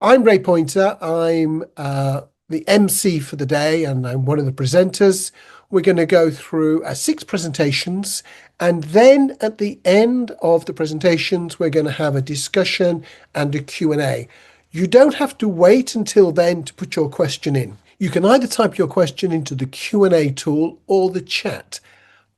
I'm Ray Poynter. I'm the MC for the day, and I'm one of the presenters. We're going to go through six presentations, and then at the end of the presentations, we're going to have a discussion and a Q&A. You don't have to wait until then to put your question in. You can either type your question into the Q&A tool or the chat.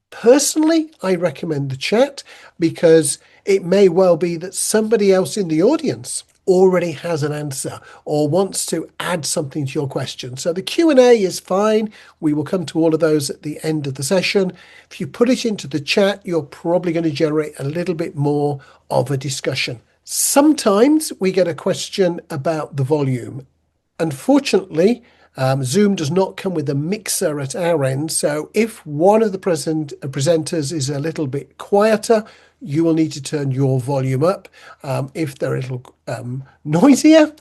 Personally, I recommend the chat because it may well be that somebody else in the audience already has an answer or wants to add something to your question. So the Q&A is fine. We will come to all of those at the end of the session. If you put it into the chat, you're probably going to generate a little bit more of a discussion. Sometimes we get a question about the volume. Unfortunately, Zoom does not come with a mixer at our end. So if one of the presenters is a little bit quieter, you will need to turn your volume up. If they're a little noisier,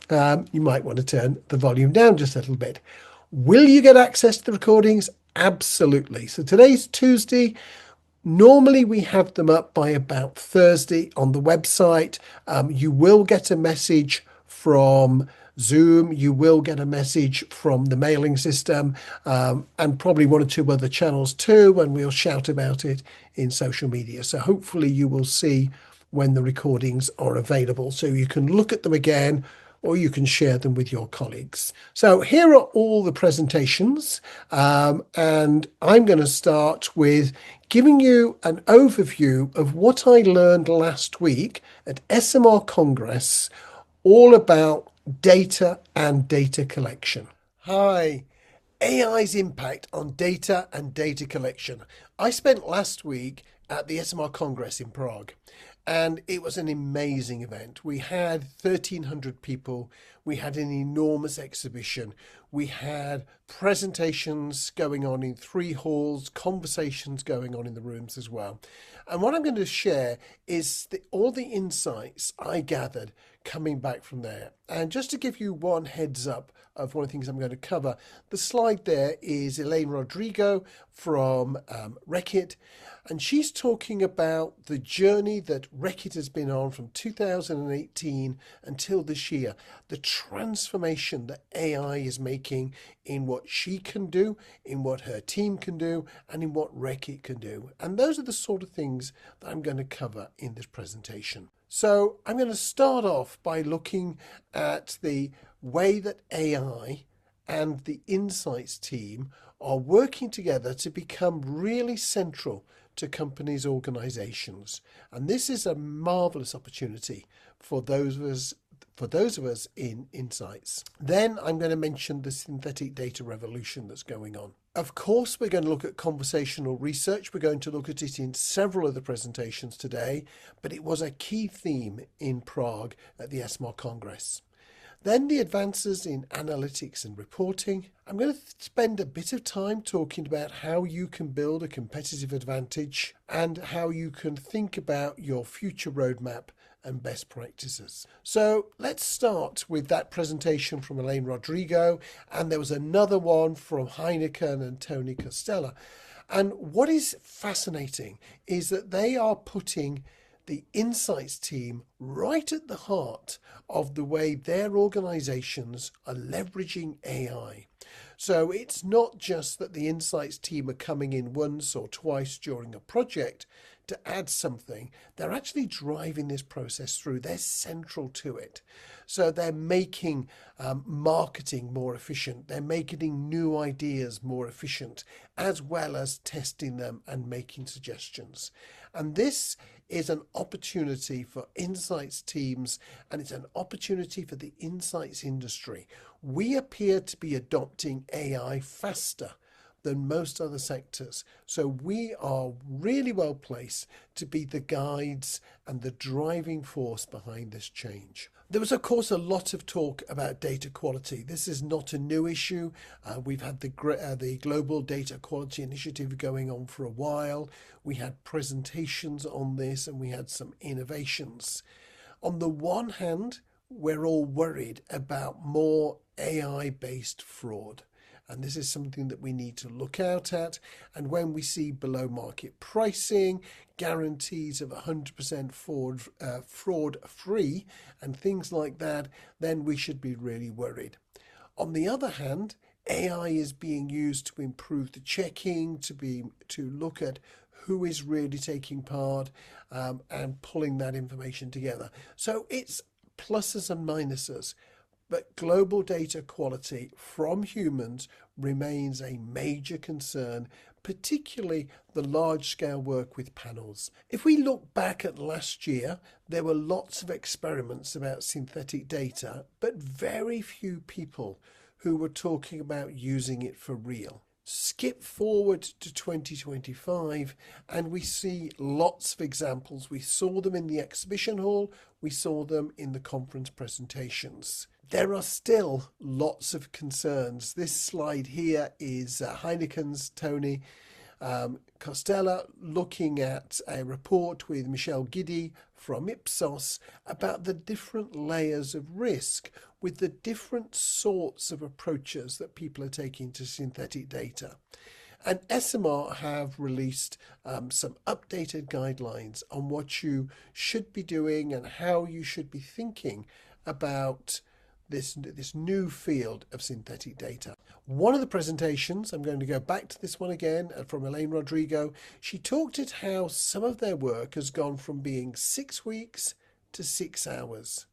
you might want to turn the volume down just a little bit. Will you get access to the recordings? Absolutely. So today's Tuesday. Normally we have them up by about Thursday on the website. You will get a message from Zoom, you will get a message from the mailing system, and probably one or two other channels too, and we'll shout about it in social media. So hopefully you will see when the recordings are available, so you can look at them again or you can share them with your colleagues. So here are all the presentations, and I'm going to start with giving you an overview of what I learned last week at SMR Congress, all about data and data collection. Hi, AI's impact on data and data collection. I spent last week at the SMR Congress in Prague, and it was an amazing event. We had 1,300 people. We had an enormous exhibition. We had presentations going on in 3 halls, conversations going on in the rooms as well. And what I'm going to share is all the insights I gathered coming back from there. And just to give you one heads up of one of the things I'm going to cover, the slide there is Elaine Rodrigo from Reckitt, and she's talking about the journey that Reckitt has been on from 2018 until this year, the transformation that AI is making in what she can do, in what her team can do, and in what Reckitt can do. And those are the sort of things that I'm going to cover in this presentation. So I'm going to start off by looking at the way that AI and the insights team are working together to become really central to companies' organizations. And this is a marvelous opportunity for those of us in insights. Then I'm going to mention the synthetic data revolution that's going on. Of course, we're going to look at conversational research. We're going to look at it in several of the presentations today, but it was a key theme in Prague at the SMR Congress. Then the advances in analytics and reporting. I'm going to spend a bit of time talking about how you can build a competitive advantage and how you can think about your future roadmap and best practices. So let's start with that presentation from Elaine Rodrigo, and there was another one from Heineken and Tony Costella. And what is fascinating is that they are putting the insights team right at the heart of the way their organizations are leveraging AI. So it's not just that the insights team are coming in once or twice during a project to add something. They're actually driving this process through. They're central to it. So they're making marketing more efficient. They're making new ideas more efficient, as well as testing them and making suggestions. And this is an opportunity for insights teams, and it's an opportunity for the insights industry. We appear to be adopting AI faster than most other sectors. So we are really well placed to be the guides and the driving force behind this change. There was, of course, a lot of talk about data quality. This is not a new issue. We've had the Global Data Quality Initiative going on for a while. We had presentations on this and we had some innovations. On the one hand, we're all worried about more AI-based fraud. And this is something that we need to look out at. And when we see below market pricing, guarantees of 100% fraud free and things like that, then we should be really worried. On the other hand, AI is being used to improve the checking, to look at who is really taking part, and pulling that information together. So it's pluses and minuses. But global data quality from humans remains a major concern, particularly the large-scale work with panels. If we look back at last year, there were lots of experiments about synthetic data, but very few people who were talking about using it for real. Skip forward to 2025 and we see lots of examples. We saw them in the exhibition hall, we saw them in the conference presentations. There are still lots of concerns. This slide here is Heineken's Tony Costella looking at a report with Michelle Giddy from Ipsos about the different layers of risk with the different sorts of approaches that people are taking to synthetic data. And SMR have released some updated guidelines on what you should be doing and how you should be thinking about this new field of synthetic data. One of the presentations, I'm going to go back to this one again, from Elaine Rodrigo. She talked at how some of their work has gone from being 6 weeks to 6 hours.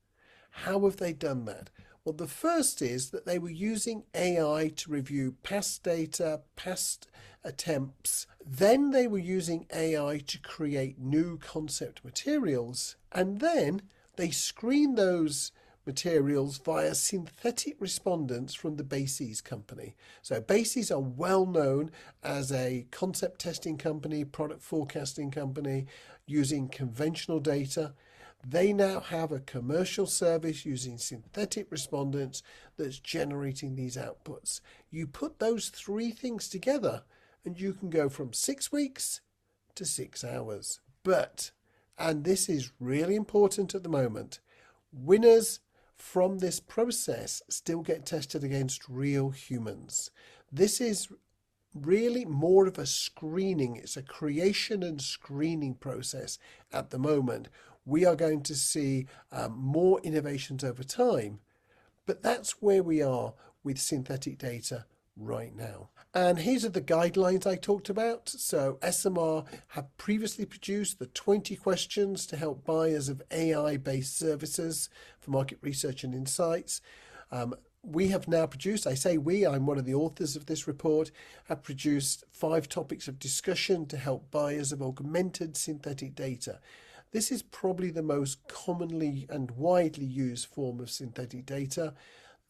How have they done that? Well, the first is that they were using AI to review past data, past attempts. Then they were using AI to create new concept materials. And then they screened those materials via synthetic respondents from the Bayes company. So Bayes are well known as a concept testing company, product forecasting company using conventional data. They now have a commercial service using synthetic respondents that's generating these outputs. You put those three things together and you can go from 6 weeks to 6 hours. But, and this is really important at the moment, winners from this process still get tested against real humans. This is really more of a screening. It's a creation and screening process at the moment. We are going to see more innovations over time, but that's where we are with synthetic data right now. And here's the guidelines I talked about. So SMR have previously produced the 20 questions to help buyers of AI-based services for market research and insights. We have now produced, I say we, I'm one of the authors of this report, have produced 5 topics of discussion to help buyers of augmented synthetic data. This is probably the most commonly and widely used form of synthetic data.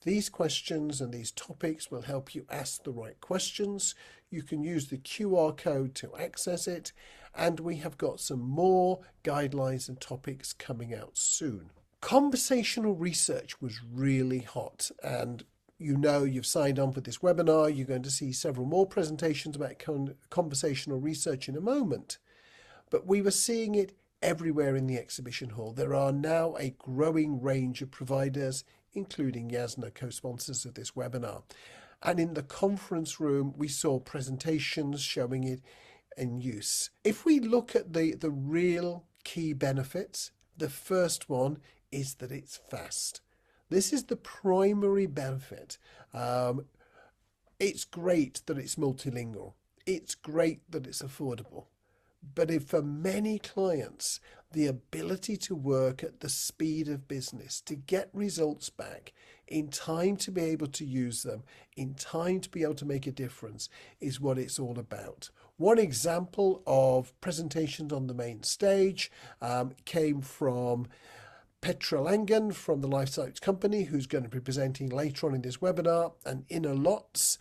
These questions and these topics will help you ask the right questions. You can use the QR code to access it, and we have got some more guidelines and topics coming out soon. Conversational research was really hot, and you know you've signed on for this webinar. You're going to see several more presentations about conversational research in a moment, but we were seeing it everywhere in the exhibition hall. There are now a growing range of providers, including Yasna, co-sponsors of this webinar. And in the conference room, we saw presentations showing it in use. If we look at the real key benefits, the first one is that it's fast. This is the primary benefit. It's great that it's multilingual. It's great that it's affordable. But if for many clients, the ability to work at the speed of business, to get results back in time to be able to use them, in time to be able to make a difference, is what it's all about. One example of presentations on the main stage came from Petra Langen from the Lifesights Company, who's going to be presenting later on in this webinar, and Inna Lotz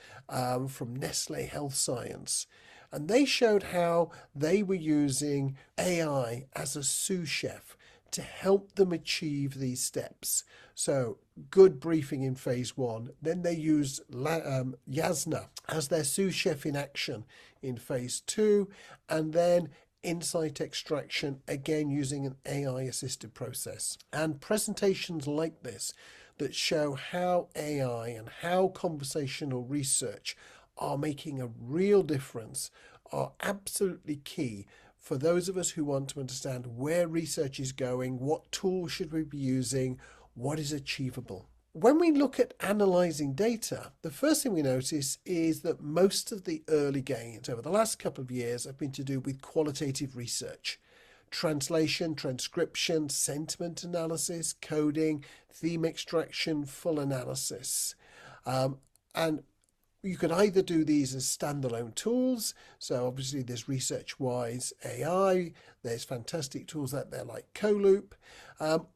from Nestle Health Science. And they showed how they were using AI as a sous chef to help them achieve these steps. So good briefing in phase 1. Then they used Yasna as their sous chef in action in phase 2. And then insight extraction, again using an AI assisted process. And presentations like this, that show how AI and how conversational research are making a real difference, are absolutely key for those of us who want to understand where research is going, what tools should we be using, what is achievable. When we look at analysing data, the first thing we notice is that most of the early gains over the last couple of years have been to do with qualitative research. Translation, transcription, sentiment analysis, coding, theme extraction, full analysis. And you could either do these as standalone tools. So obviously there's ResearchWise AI, there's fantastic tools out there like Coloop,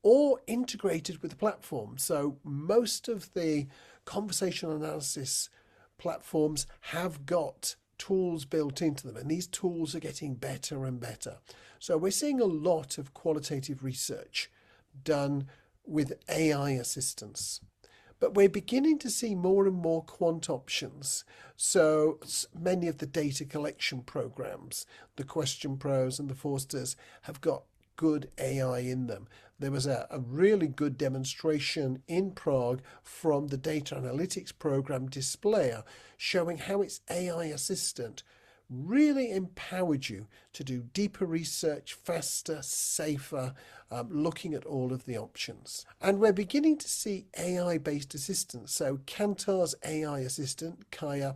or integrated with the platform. So most of the conversational analysis platforms have got tools built into them, and these tools are getting better and better. So we're seeing a lot of qualitative research done with AI assistance. But we're beginning to see more and more quant options. So many of the data collection programs, the Question Pros and the Forsters, have got good AI in them. There was a really good demonstration in Prague from the data analytics program Displayer, showing how its AI assistant really empowered you to do deeper research, faster, safer, looking at all of the options. And we're beginning to see AI-based assistants. So Kantar's AI assistant, Kaya,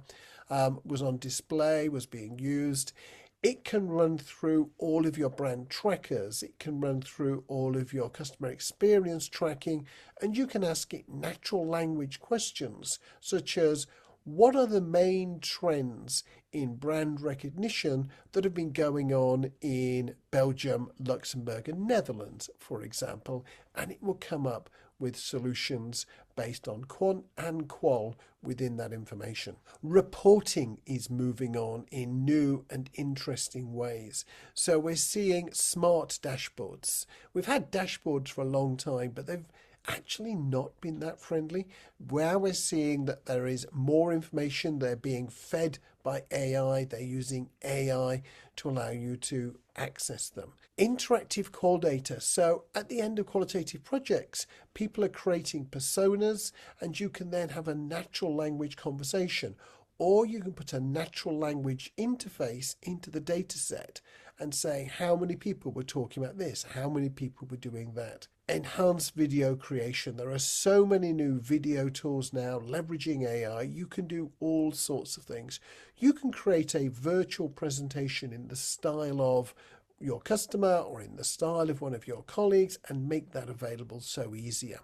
was on display, was being used. It can run through all of your brand trackers. It can run through all of your customer experience tracking, and you can ask it natural language questions such as, what are the main trends in brand recognition that have been going on in Belgium, Luxembourg, and Netherlands, for example? And it will come up with solutions based on quant and qual within that information. Reporting is moving on in new and interesting ways. So we're seeing smart dashboards. We've had dashboards for a long time, but they've actually not been that friendly. Where we're seeing that there is more information, they're being fed by AI, they're using AI to allow you to access them. Interactive call data. So at the end of qualitative projects, people are creating personas, and you can then have a natural language conversation, or you can put a natural language interface into the data set and say how many people were talking about this, how many people were doing that. Enhanced video creation. There are so many new video tools now leveraging AI. You can do all sorts of things. You can create a virtual presentation in the style of your customer or in the style of one of your colleagues and make that available so easier.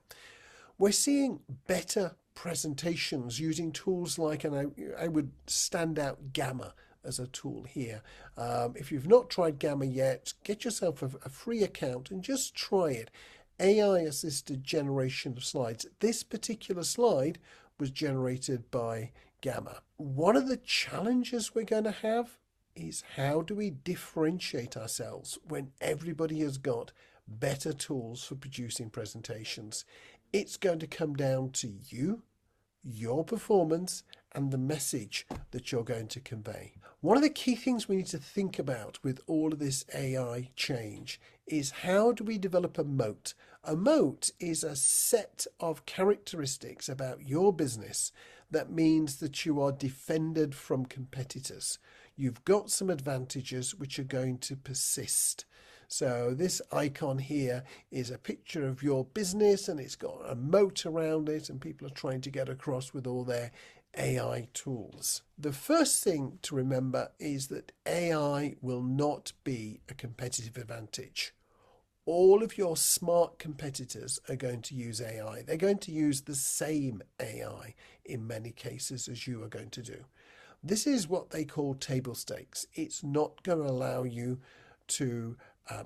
We're seeing better presentations using tools like, and I would stand out Gamma as a tool here. If you've not tried Gamma yet, get yourself a free account and just try it. AI-assisted generation of slides. This particular slide was generated by Gamma. One of the challenges we're going to have is, how do we differentiate ourselves when everybody has got better tools for producing presentations? It's going to come down to you, your performance, and the message that you're going to convey. One of the key things we need to think about with all of this AI change is, how do we develop a moat? A moat is a set of characteristics about your business that means that you are defended from competitors. You've got some advantages which are going to persist. So this icon here is a picture of your business, and it's got a moat around it, and people are trying to get across with all their AI tools. The first thing to remember is that AI will not be a competitive advantage. All of your smart competitors are going to use AI. They're going to use the same AI in many cases as you are going to do. This is what they call table stakes. It's not going to allow you to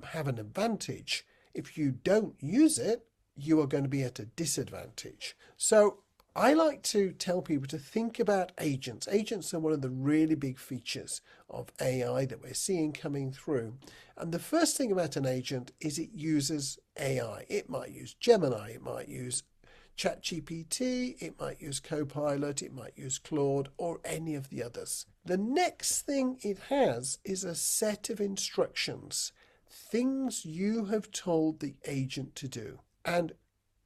have an advantage. If you don't use it, you are going to be at a disadvantage. So I like to tell people to think about agents. Agents are one of the really big features of AI that we're seeing coming through. And the first thing about an agent is it uses AI. It might use Gemini, it might use ChatGPT, it might use Copilot, it might use Claude, or any of the others. The next thing it has is a set of instructions, things you have told the agent to do. And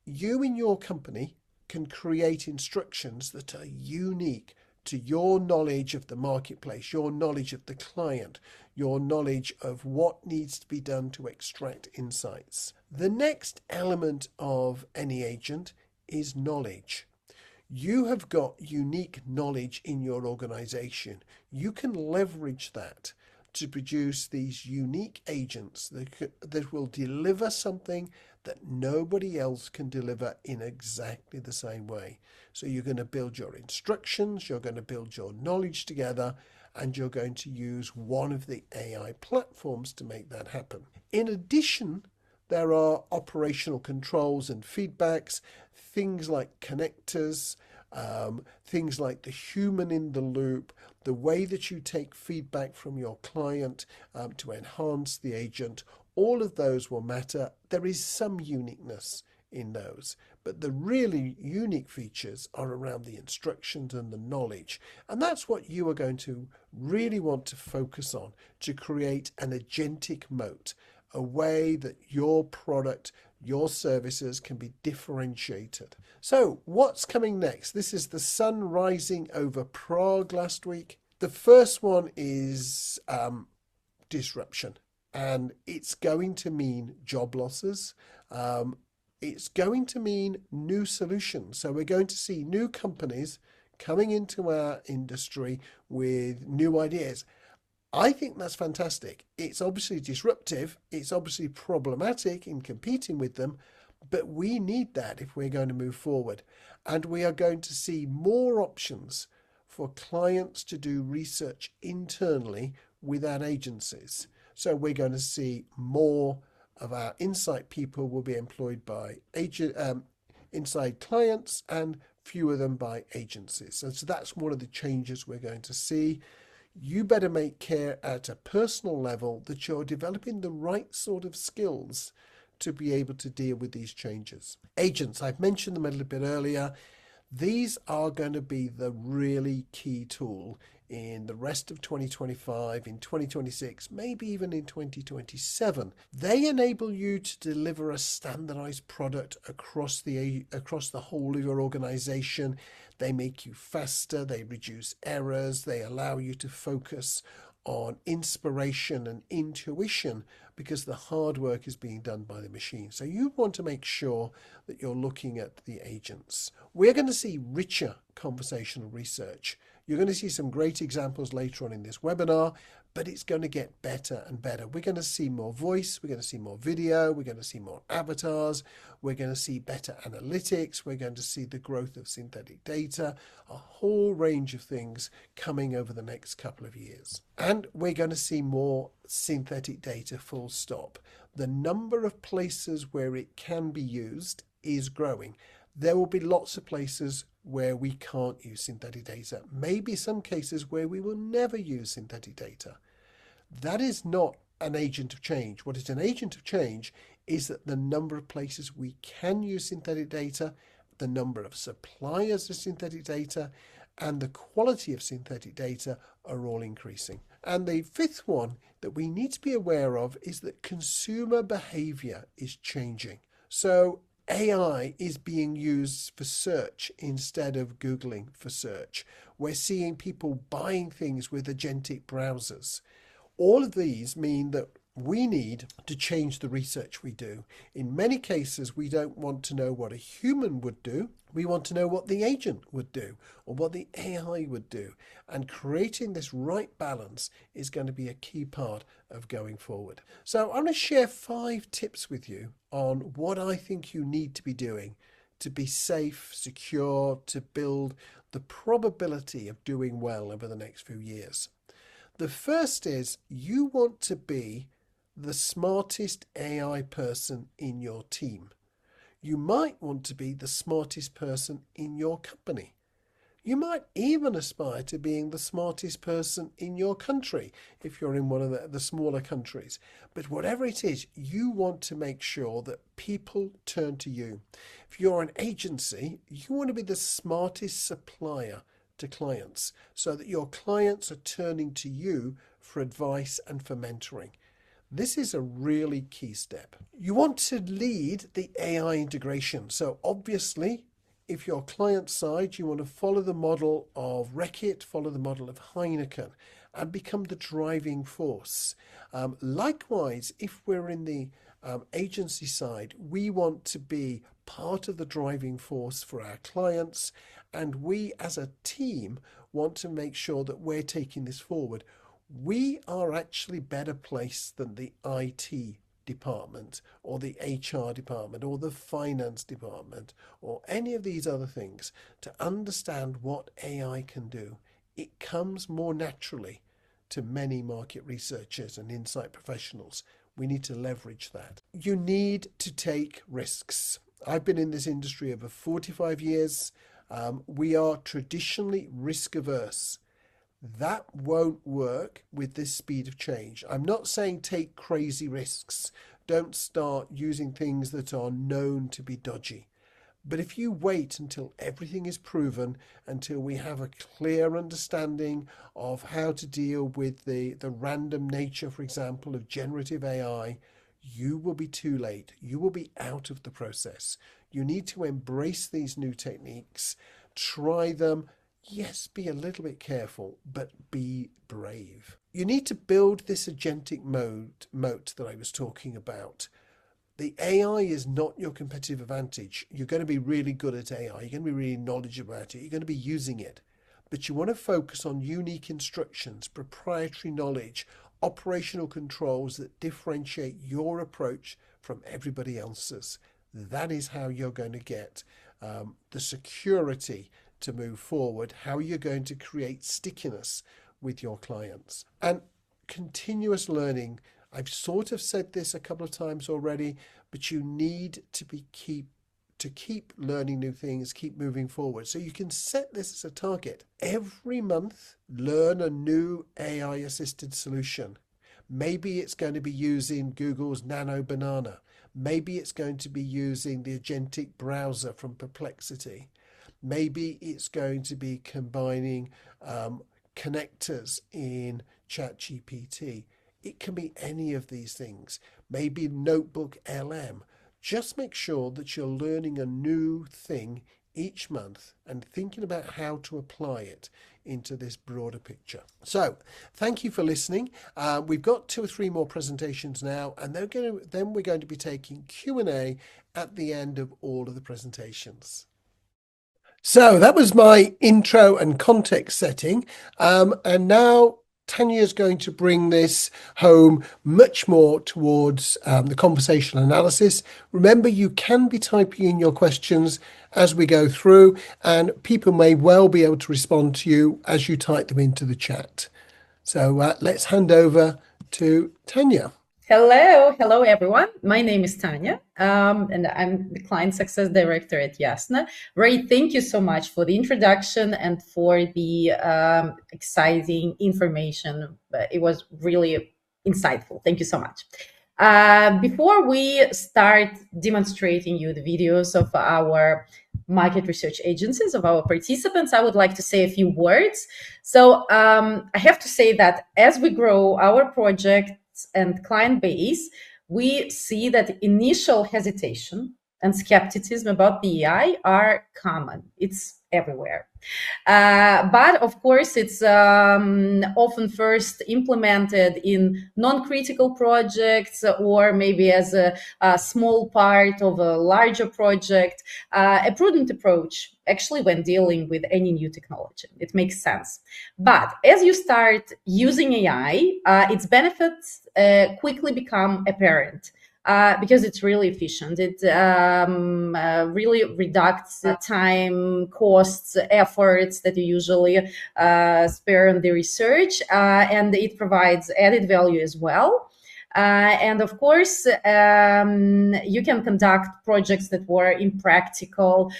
you in your company can create instructions that are unique to your knowledge of the marketplace, your knowledge of the client, your knowledge of what needs to be done to extract insights. The next element of any agent is knowledge. You have got unique knowledge in your organization. You can leverage that to produce these unique agents that will deliver something that nobody else can deliver in exactly the same way. So you're going to build your instructions, you're going to build your knowledge together, and you're going to use one of the AI platforms to make that happen. In addition, there are operational controls and feedbacks, things like connectors, things like the human in the loop, the way that you take feedback from your client to enhance the agent. All of those will matter. There is some uniqueness in those, but the really unique features are around the instructions and the knowledge. And that's what you are going to really want to focus on to create an agentic moat, a way that your product, your services can be differentiated. So what's coming next? This is the sun rising over Prague last week. The first one is disruption, and it's going to mean job losses. It's going to mean new solutions. So we're going to see new companies coming into our industry with new ideas. I think that's fantastic. It's obviously disruptive. It's obviously problematic in competing with them, but we need that if we're going to move forward. And we are going to see more options for clients to do research internally without agencies. So we're going to see more of our insight people will be employed by inside clients and fewer of them by agencies. So that's one of the changes we're going to see. You better make care at a personal level that you're developing the right sort of skills to be able to deal with these changes. Agents, I've mentioned them a little bit earlier. These are going to be the really key tool in the rest of 2025, in 2026, maybe even in 2027. They enable you to deliver a standardized product across the whole of your organization. They make you faster, they reduce errors, they allow you to focus on inspiration and intuition because the hard work is being done by the machine. So you want to make sure that you're looking at the agents. We're going to see richer conversational research. You're going to see some great examples later on in this webinar, but it's going to get better and better. We're going to see more voice, we're going to see more video, we're going to see more avatars, we're going to see better analytics, we're going to see the growth of synthetic data, a whole range of things coming over the next couple of years. And we're going to see more synthetic data, full stop. The number of places where it can be used is growing. There will be lots of places where we can't use synthetic data. Maybe some cases where we will never use synthetic data. That is not an agent of change. What is an agent of change is that the number of places we can use synthetic data, the number of suppliers of synthetic data, and the quality of synthetic data are all increasing. And the fifth one that we need to be aware of is that consumer behavior is changing. So AI is being used for search instead of Googling for search. We're seeing people buying things with agentic browsers. All of these mean that we need to change the research we do. In many cases, we don't want to know what a human would do. We want to know what the agent would do or what the AI would do. And creating this right balance is going to be a key part of going forward. So I'm going to share 5 tips with you on what I think you need to be doing to be safe, secure, to build the probability of doing well over the next few years. The first is you want to be the smartest AI person in your team. You might want to be the smartest person in your company. You might even aspire to being the smartest person in your country if you're in one of the smaller countries. But whatever it is, you want to make sure that people turn to you. If you're an agency, you want to be the smartest supplier to clients so that your clients are turning to you for advice and for mentoring. This is a really key step. You want to lead the AI integration. So obviously, if you're client side, you want to follow the model of Reckitt, follow the model of Heineken, and become the driving force. Likewise, if we're in the agency side, we want to be part of the driving force for our clients, and we as a team want to make sure that we're taking this forward. We are actually better placed than the IT department or the HR department or the finance department or any of these other things to understand what AI can do. It comes more naturally to many market researchers and insight professionals. We need to leverage that. You need to take risks. I've been in this industry over 45 years. We are traditionally risk averse. That won't work with this speed of change. I'm not saying take crazy risks. Don't start using things that are known to be dodgy. But if you wait until everything is proven, until we have a clear understanding of how to deal with the random nature, for example, of generative AI, you will be too late. You will be out of the process. You need to embrace these new techniques, try them. Yes, be a little bit careful, but be brave. You need to build this agentic moat that I was talking about. The AI is not your competitive advantage. You're going to be really good at AI. You're going to be really knowledgeable about it. You're going to be using it. But you want to focus on unique instructions, proprietary knowledge, operational controls that differentiate your approach from everybody else's. That is how you're going to get the security to move forward, how you're going to create stickiness with your clients. And continuous learning. I've sort of said this a couple of times already, but you need to keep learning new things, keep moving forward. So you can set this as a target. Every month, learn a new AI-assisted solution. Maybe it's going to be using Google's Nano Banana. Maybe it's going to be using the agentic browser from Perplexity. Maybe it's going to be combining connectors in ChatGPT. It can be any of these things. Maybe Notebook LM. Just make sure that you're learning a new thing each month and thinking about how to apply it into this broader picture. So thank you for listening. We've got 2 or 3 more presentations now, and then we're going to be taking Q&A at the end of all of the presentations. So that was my intro and context setting. And now Tanya is going to bring this home much more towards the conversational analysis. Remember, you can be typing in your questions as we go through, and people may well be able to respond to you as you type them into the chat. So let's hand over to Tanya. Hello everyone. My name is Tanya, and I'm the Client Success Director at Yasna. Ray, thank you so much for the introduction and for the exciting information. It was really insightful. Thank you so much. Before we start demonstrating you the videos of our market research agencies, of our participants, I would like to say a few words. So I have to say that as we grow our project and client base, we see that initial hesitation and skepticism about the AI are common. It's everywhere. But of course, it's often first implemented in non-critical projects or maybe as a small part of a larger project. A prudent approach, actually, when dealing with any new technology. It makes sense. But as you start using AI, its benefits quickly become apparent. Because it's really efficient. It really reduces time, costs, efforts that you usually spare on the research, and it provides added value as well. And of course, you can conduct projects that were impractical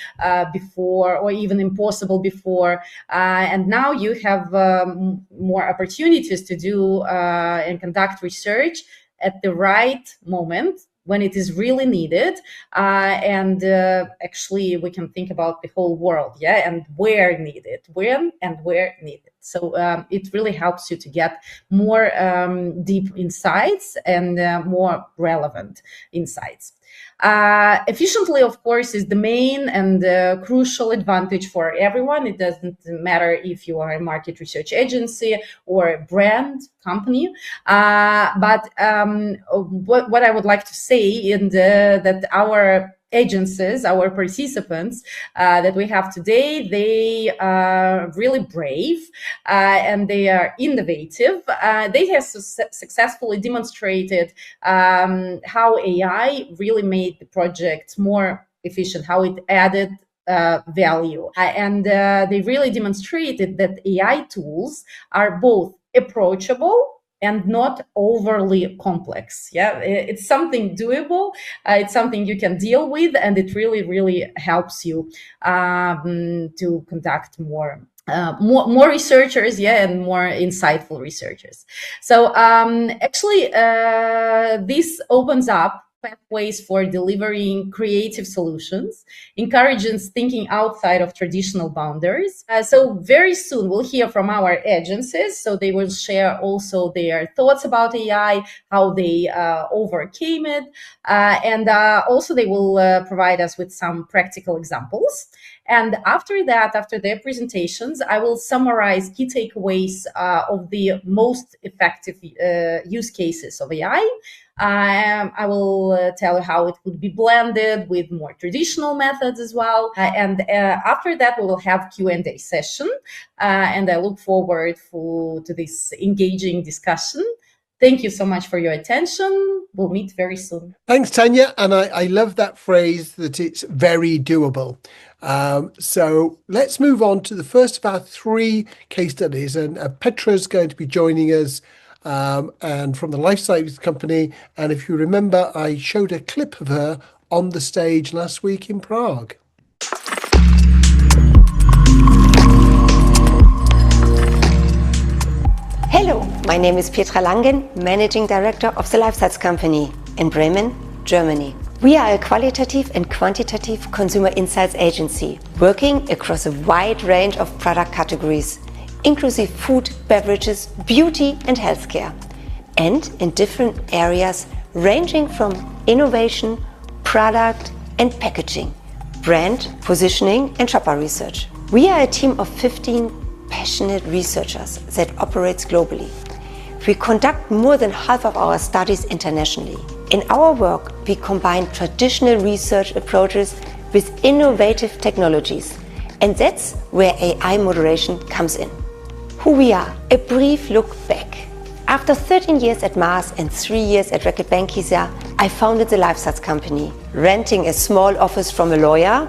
before or even impossible before. And now you have more opportunities to do and conduct research at the right moment, when it is really needed, and actually we can think about the whole world, and where needed, when and where needed. So it really helps you to get more deep insights and more relevant insights. Efficiently, of course, is the main and crucial advantage for everyone. It doesn't matter if you are a market research agency or a brand company. But what I would like to say, and that our agencies, our participants that we have today, they are really brave and they are innovative. They have successfully demonstrated how AI really made the project more efficient, how it added value. And they really demonstrated that AI tools are both approachable and not overly complex. It's something doable, it's something you can deal with, and it really, really helps you to conduct more researchers, and more insightful researchers. So actually, this opens up pathways for delivering creative solutions, encourages thinking outside of traditional boundaries. So very soon we'll hear from our agencies. So they will share also their thoughts about AI, how they overcame it, and also they will provide us with some practical examples. And after that, after their presentations, I will summarize key takeaways of the most effective use cases of AI. I will tell you how it could be blended with more traditional methods as well. And after that, we will have Q&A session. And I look forward to this engaging discussion. Thank you so much for your attention. We'll meet very soon. Thanks, Tanya. And I love that phrase that it's very doable. So let's move on to the first of our 3 case studies. And Petra is going to be joining us and from the Lifesights Company. And if you remember, I showed a clip of her on the stage last week in Prague. Hello, my name is Petra Langen, Managing Director of the Lifesights Company in Bremen, Germany. We are a qualitative and quantitative consumer insights agency working across a wide range of product categories, inclusive food, beverages, beauty and healthcare, and in different areas ranging from innovation, product and packaging, brand, positioning and shopper research. We are a team of 15 passionate researchers that operates globally. We conduct more than half of our studies internationally. In our work, we combine traditional research approaches with innovative technologies, and that's where AI moderation comes in. Who we are, a brief look back. After 13 years at Mars and 3 years at Reckitt Benckiser, I founded the Lifesights Company, renting a small office from a lawyer.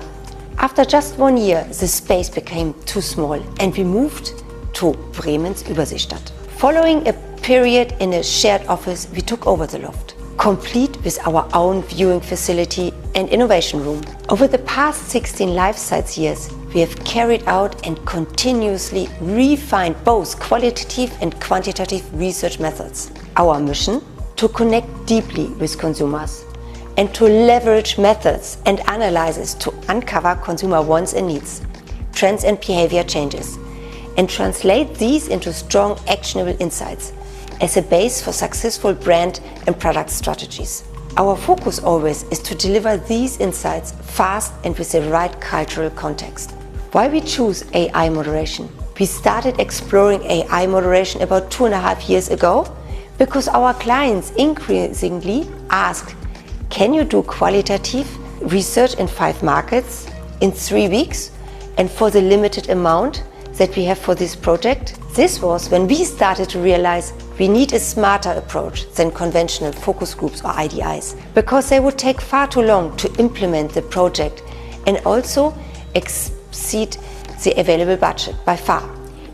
After just 1 year, the space became too small and we moved to Bremen's Überseestadt. Following a period in a shared office, we took over the loft, complete with our own viewing facility and innovation room. Over the past 16 Lifesights years, we have carried out and continuously refined both qualitative and quantitative research methods. Our mission? To connect deeply with consumers and to leverage methods and analyses to uncover consumer wants and needs, trends and behavior changes, and translate these into strong actionable insights as a base for successful brand and product strategies. Our focus always is to deliver these insights fast and with the right cultural context. Why we choose AI moderation? We started exploring AI moderation about 2.5 years ago because our clients increasingly ask, can you do qualitative research in 5 markets in 3 weeks and for the limited amount that we have for this project? This was when we started to realize we need a smarter approach than conventional focus groups or IDIs, because they would take far too long to implement the project and also exceed the available budget by far,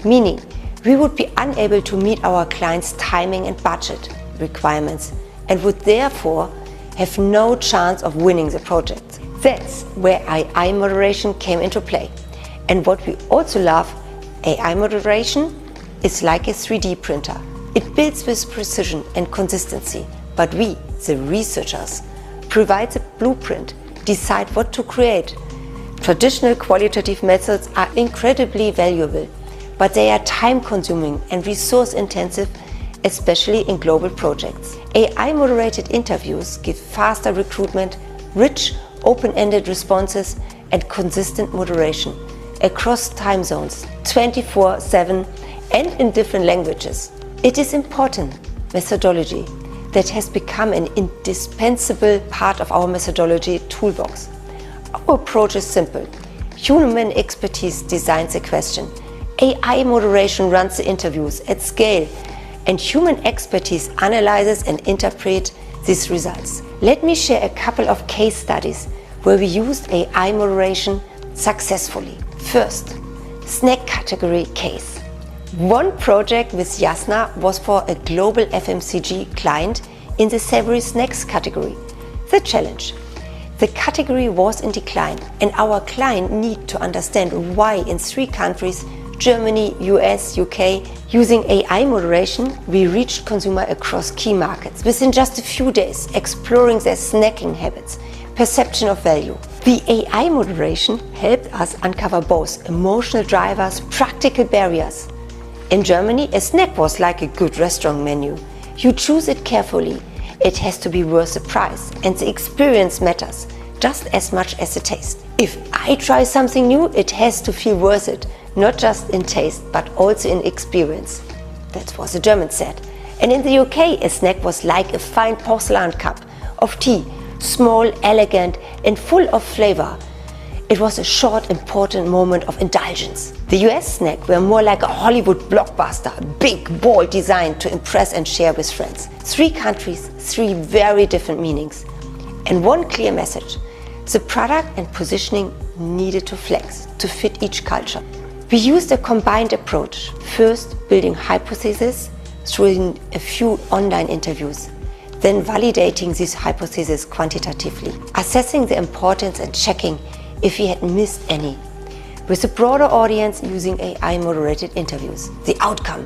meaning we would be unable to meet our clients' timing and budget requirements and would therefore have no chance of winning the project. That's where AI moderation came into play. And what we also love, AI moderation is like a 3D printer. It builds with precision and consistency, but we, the researchers, provides a blueprint, decide what to create. Traditional qualitative methods are incredibly valuable, but they are time-consuming and resource-intensive, especially in global projects. AI-moderated interviews give faster recruitment, rich, open-ended responses, and consistent moderation across time zones, 24/7 and in different languages. It is important methodology that has become an indispensable part of our methodology toolbox. Our approach is simple. Human expertise designs a question. AI moderation runs the interviews at scale, and human expertise analyzes and interprets these results. Let me share a couple of case studies where we used AI moderation successfully. First, snack category case. One project with Yasna was for a global FMCG client in the savory snacks category. The challenge: the category was in decline, and our client needed to understand why in 3 countries, Germany, US, UK, using AI moderation, we reached consumers across key markets within just a few days, exploring their snacking habits, perception of value. The AI moderation helped us uncover both emotional drivers, practical barriers. In Germany, a snack was like a good restaurant menu. You choose it carefully. It has to be worth the price, and the experience matters just as much as the taste. If I try something new, it has to feel worth it, not just in taste, but also in experience. That's what the Germans said. And in the UK, a snack was like a fine porcelain cup of tea, small, elegant, and full of flavor. It was a short, important moment of indulgence. The US snack were more like a Hollywood blockbuster, big, bold design to impress and share with friends. 3 countries, 3 very different meanings. And one clear message: the product and positioning needed to flex, to fit each culture. We used a combined approach, first building hypotheses through a few online interviews, then validating these hypotheses quantitatively, assessing the importance and checking if we had missed any. With a broader audience using AI-moderated interviews. The outcome: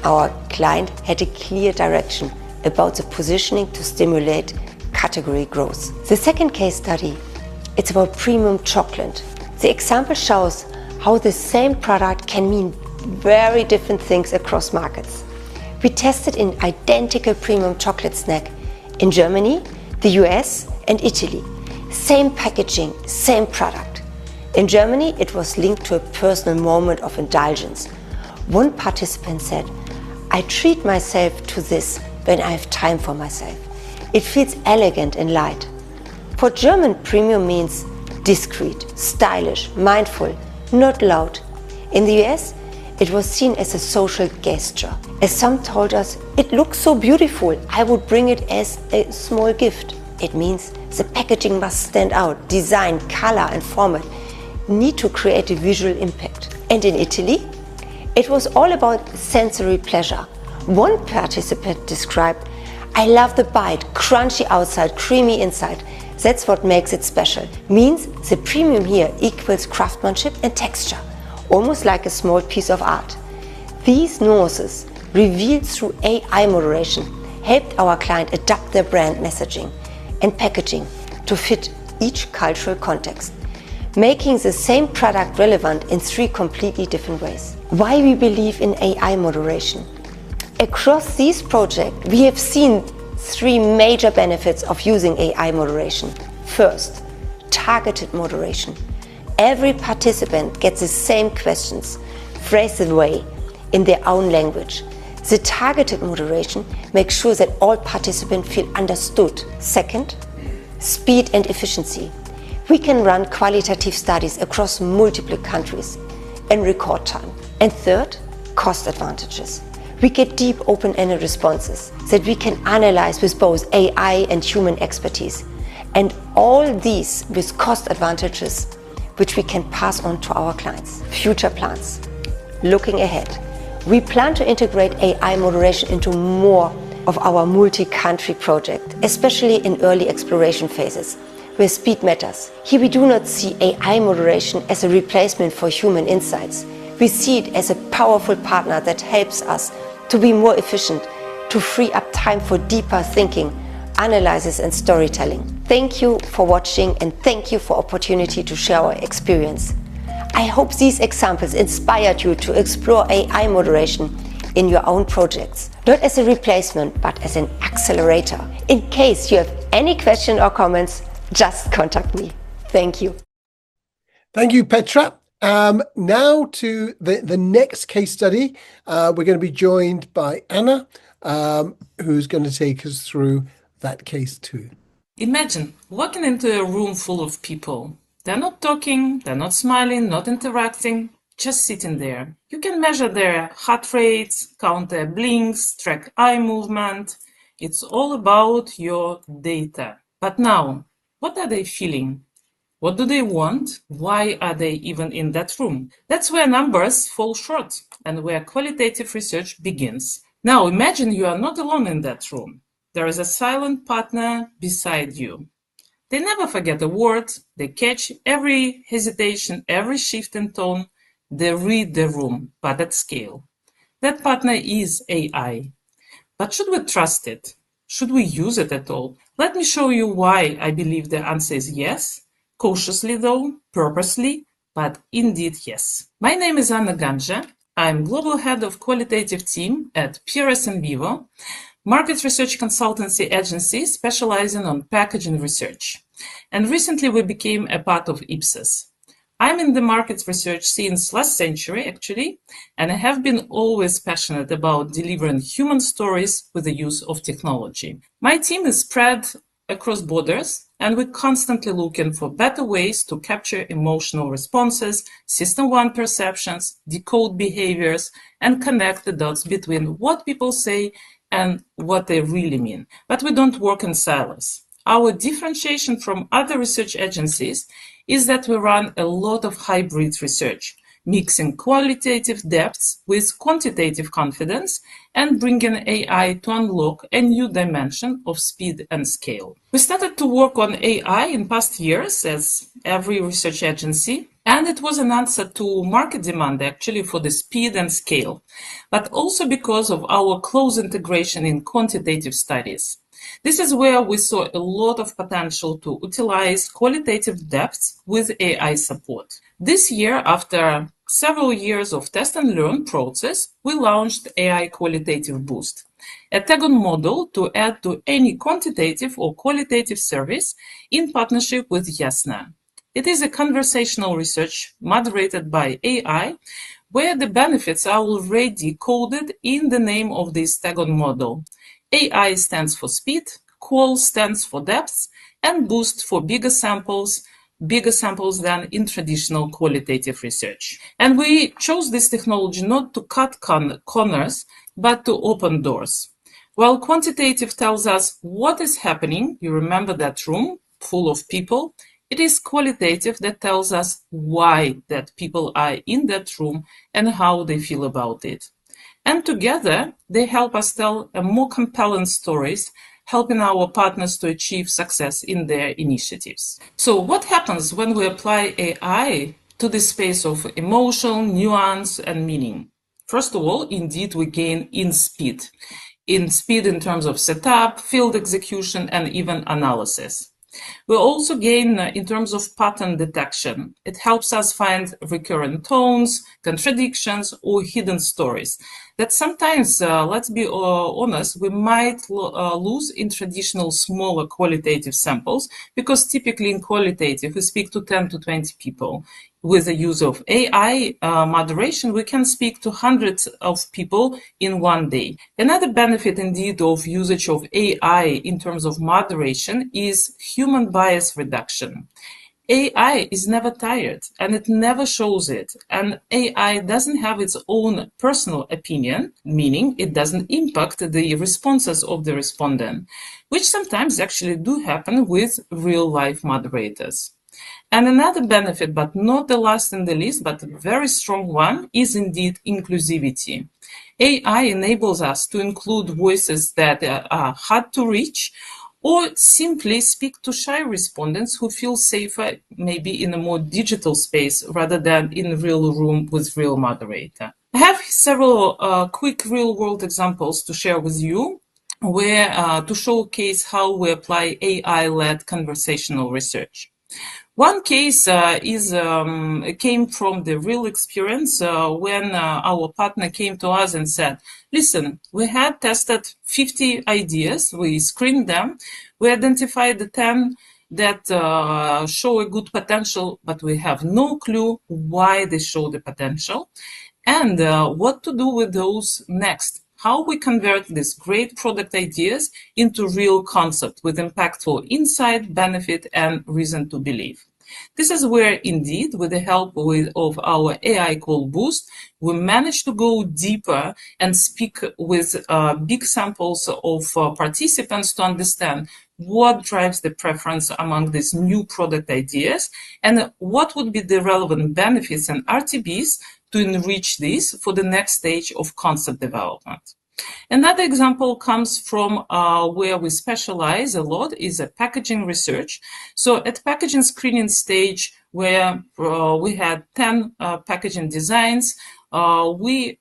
our client had a clear direction about the positioning to stimulate category growth. The second case study, it's about premium chocolate. The example shows how the same product can mean very different things across markets. We tested an identical premium chocolate snack in Germany, the US, and Italy. Same packaging, same product. In Germany, it was linked to a personal moment of indulgence. One participant said, "I treat myself to this when I have time for myself. It feels elegant and light." For German, premium means discreet, stylish, mindful, not loud. In the US, it was seen as a social gesture. As some told us, "It looks so beautiful, I would bring it as a small gift." It means the packaging must stand out. Design, color and format need to create a visual impact. And in Italy, it was all about sensory pleasure. One participant described, "I love the bite, crunchy outside, creamy inside. That's what makes it special." Means the premium here equals craftsmanship and texture, almost like a small piece of art. These nuances, revealed through AI moderation, helped our client adapt their brand messaging and packaging to fit each cultural context, making the same product relevant in 3 completely different ways. Why we believe in AI moderation? Across these projects, we have seen 3 major benefits of using AI moderation. First, targeted moderation. Every participant gets the same questions, phrased away in their own language. The targeted moderation makes sure that all participants feel understood. Second, speed and efficiency. We can run qualitative studies across multiple countries in record time. And third, cost advantages. We get deep open-ended responses that we can analyze with both AI and human expertise. And all these with cost advantages, which we can pass on to our clients. Future plans. Looking ahead, we plan to integrate AI moderation into more of our multi-country project, especially in early exploration phases, where speed matters. Here we do not see AI moderation as a replacement for human insights. We see it as a powerful partner that helps us to be more efficient, to free up time for deeper thinking, analysis and storytelling. Thank you for watching and thank you for opportunity to share our experience. I hope these examples inspired you to explore AI moderation in your own projects, not as a replacement, but as an accelerator. In case you have any questions or comments, just contact me. Thank you. Thank you, Petra. Now to the next case study. We're going to be joined by Anna, who's going to take us through that case too. Imagine walking into a room full of people. They're not talking, they're not smiling, not interacting, just sitting there. You can measure their heart rates, count their blinks, track eye movement. It's all about your data. But now, what are they feeling? What do they want? Why are they even in that room? That's where numbers fall short and where qualitative research begins. Now imagine you are not alone in that room. There is a silent partner beside you. They never forget a word. They catch every hesitation, every shift in tone. They read the room, but at scale. That partner is AI. But should we trust it? Should we use it at all? Let me show you why I believe the answer is yes. Cautiously though, purposely, but indeed yes. My name is Ganzha. I'm Global Head of Qualitative Team at PRS in VIVO, market research consultancy agency specializing on packaging research. And recently we became a part of Ipsos. I'm in the market research since last century, actually, and I have been always passionate about delivering human stories with the use of technology. My team is spread across borders, and we're constantly looking for better ways to capture emotional responses, system-wide perceptions, decode behaviors, and connect the dots between what people say and what they really mean. But we don't work in silos. Our differentiation from other research agencies is that we run a lot of hybrid research, mixing qualitative depths with quantitative confidence and bringing AI to unlock a new dimension of speed and scale. We started to work on AI in past years, as every research agency, and it was an answer to market demand actually for the speed and scale, but also because of our close integration in quantitative studies. This is where we saw a lot of potential to utilize qualitative depths with AI support. This year, after several years of test and learn process, we launched AI Qualitative Boost, a tag-on model to add to any quantitative or qualitative service in partnership with Yasna. It is a conversational research moderated by AI, where the benefits are already coded in the name of this tag-on model. AI stands for speed, Qual stands for depth, and Boost for bigger samples than in traditional qualitative research. And we chose this technology not to cut corners, but to open doors. While quantitative tells us what is happening, you remember that room full of people, it is qualitative that tells us why that people are in that room and how they feel about it. And together, they help us tell a more compelling stories, helping our partners to achieve success in their initiatives. So what happens when we apply AI to the space of emotion, nuance, and meaning? First of all, indeed, we gain in speed in terms of setup, field execution, and even analysis. We also gain in terms of pattern detection. It helps us find recurrent tones, contradictions, or hidden stories that sometimes, let's be honest, we might lose in traditional smaller qualitative samples, because typically in qualitative we speak to 10 to 20 people. With the use of AI moderation, we can speak to hundreds of people in one day. Another benefit indeed of usage of AI in terms of moderation is human bias reduction. AI is never tired and it never shows it. And AI doesn't have its own personal opinion, meaning it doesn't impact the responses of the respondent, which sometimes actually do happen with real-life moderators. And another benefit, but not the last in the list, but a very strong one, is indeed inclusivity. AI enables us to include voices that are hard to reach, or simply speak to shy respondents who feel safer maybe in a more digital space rather than in a real room with real moderator. I have several quick real-world examples to share with you. where to showcase how we apply AI-led conversational research. One case came from the real experience when our partner came to us and said, listen, we had tested 50 ideas, we screened them, we identified the 10 that show a good potential, but we have no clue why they show the potential and what to do with those next. How we convert these great product ideas into real concept with impactful insight, benefit, and reason to believe. This is where, indeed, with the help of our AI Call Boost, we managed to go deeper and speak with big samples of participants to understand what drives the preference among these new product ideas and what would be the relevant benefits and RTBs to enrich this for the next stage of concept development. Another example comes from where we specialize a lot is packaging research. So at packaging screening stage, where we had 10 packaging designs, we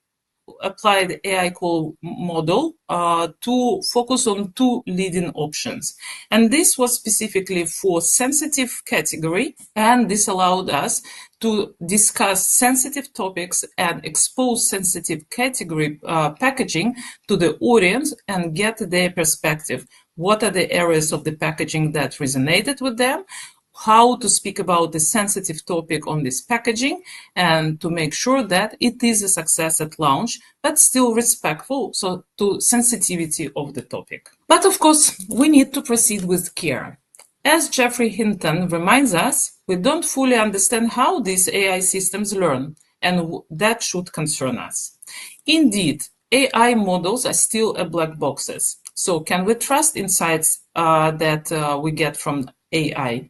applied the AI call model to focus on 2 leading options. And this was specifically for sensitive category, and this allowed us to discuss sensitive topics and expose sensitive category packaging to the audience and get their perspective. What are the areas of the packaging that resonated with them? How to speak about the sensitive topic on this packaging and to make sure that it is a success at launch, but still respectful to sensitivity of the topic. But of course, we need to proceed with care. As Jeffrey Hinton reminds us, we don't fully understand how these AI systems learn, and that should concern us. Indeed, AI models are still black boxes. So can we trust insights that we get from AI?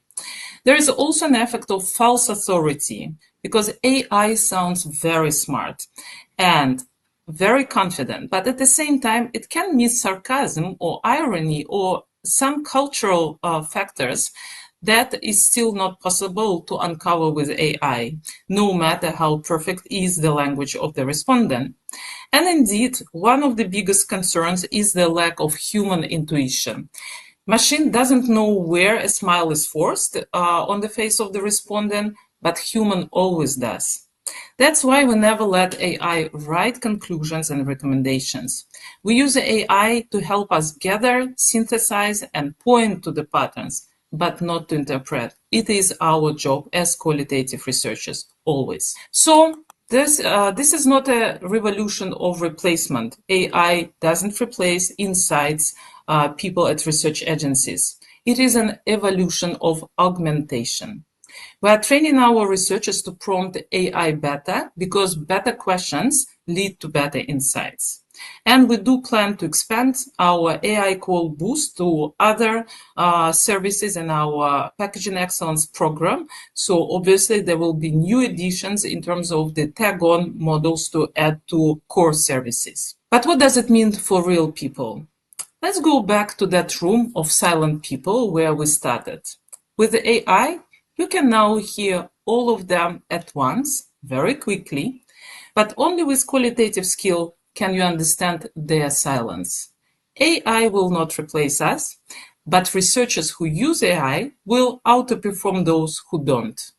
There is also an effect of false authority because AI sounds very smart and very confident, but at the same time, it can miss sarcasm or irony or some cultural factors that is still not possible to uncover with AI, no matter how perfect is the language of the respondent. And indeed, one of the biggest concerns is the lack of human intuition. Machine doesn't know where a smile is forced on the face of the respondent, but human always does. That's why we never let AI write conclusions and recommendations. We use AI to help us gather, synthesize, and point to the patterns, but not to interpret. It is our job as qualitative researchers, always. So this is not a revolution of replacement. AI doesn't replace insights, people at research agencies. It is an evolution of augmentation. We are training our researchers to prompt AI better because better questions lead to better insights. And we do plan to expand our AI Call Boost to other services in our Packaging Excellence program. So obviously there will be new additions in terms of the tag-on models to add to core services. But what does it mean for real people? Let's go back to that room of silent people where we started. With the AI, you can now hear all of them at once, very quickly, but only with qualitative skill can you understand their silence. AI will not replace us, but researchers who use AI will outperform those who don't.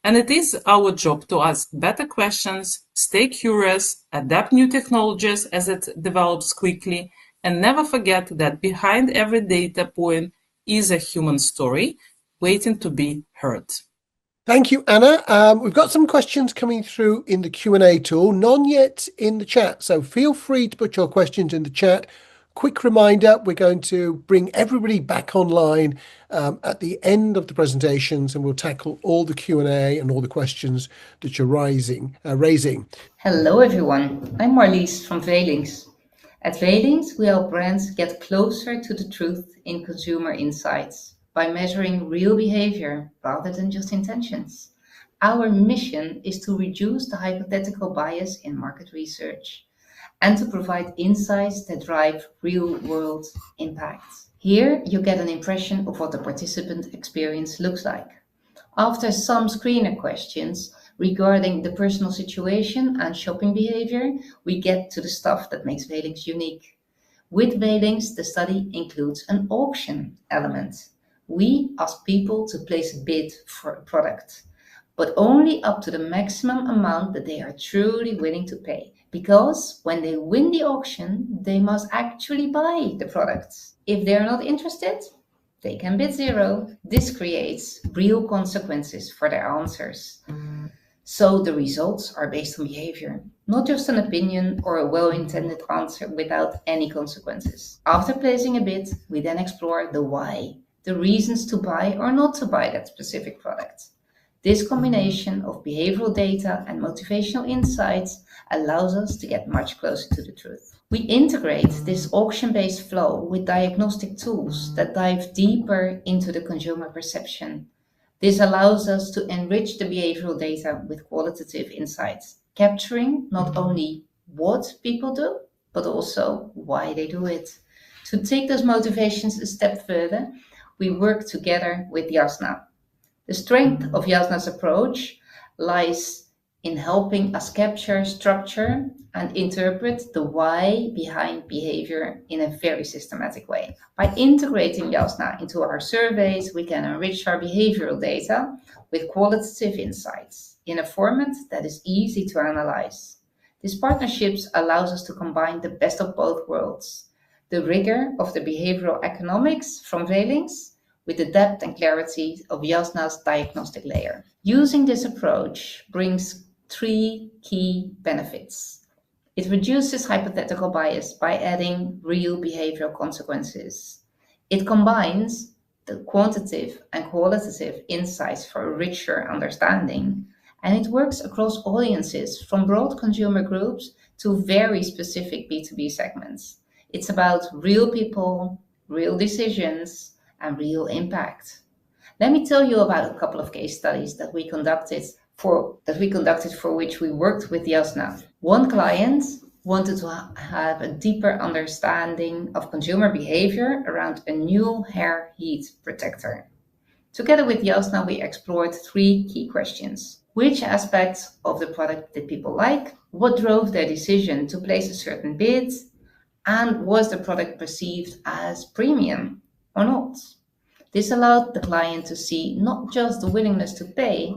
And it is our job to ask better questions, stay curious, adapt new technologies as it develops quickly, and never forget that behind every data point is a human story waiting to be heard. Thank you, Anna. We've got some questions coming through in the Q&A tool, none yet in the chat. So feel free to put your questions in the chat. Quick reminder, we're going to bring everybody back online at the end of the presentations, and we'll tackle all the Q&A and all the questions that you're raising. Hello, everyone. I'm Marlies from VeylinxVeylinx. At VeylinxVeylinx, we help brands get closer to the truth in consumer insights by measuring real behavior rather than just intentions. Our mission is to reduce the hypothetical bias in market research and to provide insights that drive real-world impact. Here, you get an impression of what the participant experience looks like. After some screener questions regarding the personal situation and shopping behavior, we get to the stuff that makes VeylinxVeylinx unique. With Veylinx, the study includes an auction element. We ask people to place a bid for a product, but only up to the maximum amount that they are truly willing to pay. Because when they win the auction, they must actually buy the product. If they're not interested, they can bid zero. This creates real consequences for their answers. So the results are based on behavior, not just an opinion or a well-intended answer without any consequences. After placing a bid, we then explore the why, the reasons to buy or not to buy that specific product. This combination of behavioral data and motivational insights allows us to get much closer to the truth. We integrate this auction-based flow with diagnostic tools that dive deeper into the consumer perception. This allows us to enrich the behavioral data with qualitative insights, capturing not only what people do, but also why they do it. To take those motivations a step further, we work together with Yasna. The strength of Yasna's approach lies in helping us capture, structure, and interpret the why behind behavior in a very systematic way. By integrating Yasna into our surveys, we can enrich our behavioral data with qualitative insights in a format that is easy to analyze. This partnership allows us to combine the best of both worlds, the rigor of the behavioral economics from Veylinx with the depth and clarity of Yasna's diagnostic layer. Using this approach brings 3 key benefits. It reduces hypothetical bias by adding real behavioral consequences. It combines the quantitative and qualitative insights for a richer understanding, and it works across audiences from broad consumer groups to very specific B2B segments. It's about real people, real decisions, and real impact. Let me tell you about a couple of case studies that we conducted for which we worked with Yasna. One client wanted to have a deeper understanding of consumer behavior around a new hair heat protector. Together with Yasna, we explored 3 key questions. Which aspects of the product did people like? What drove their decision to place a certain bid? And was the product perceived as premium or not? This allowed the client to see not just the willingness to pay,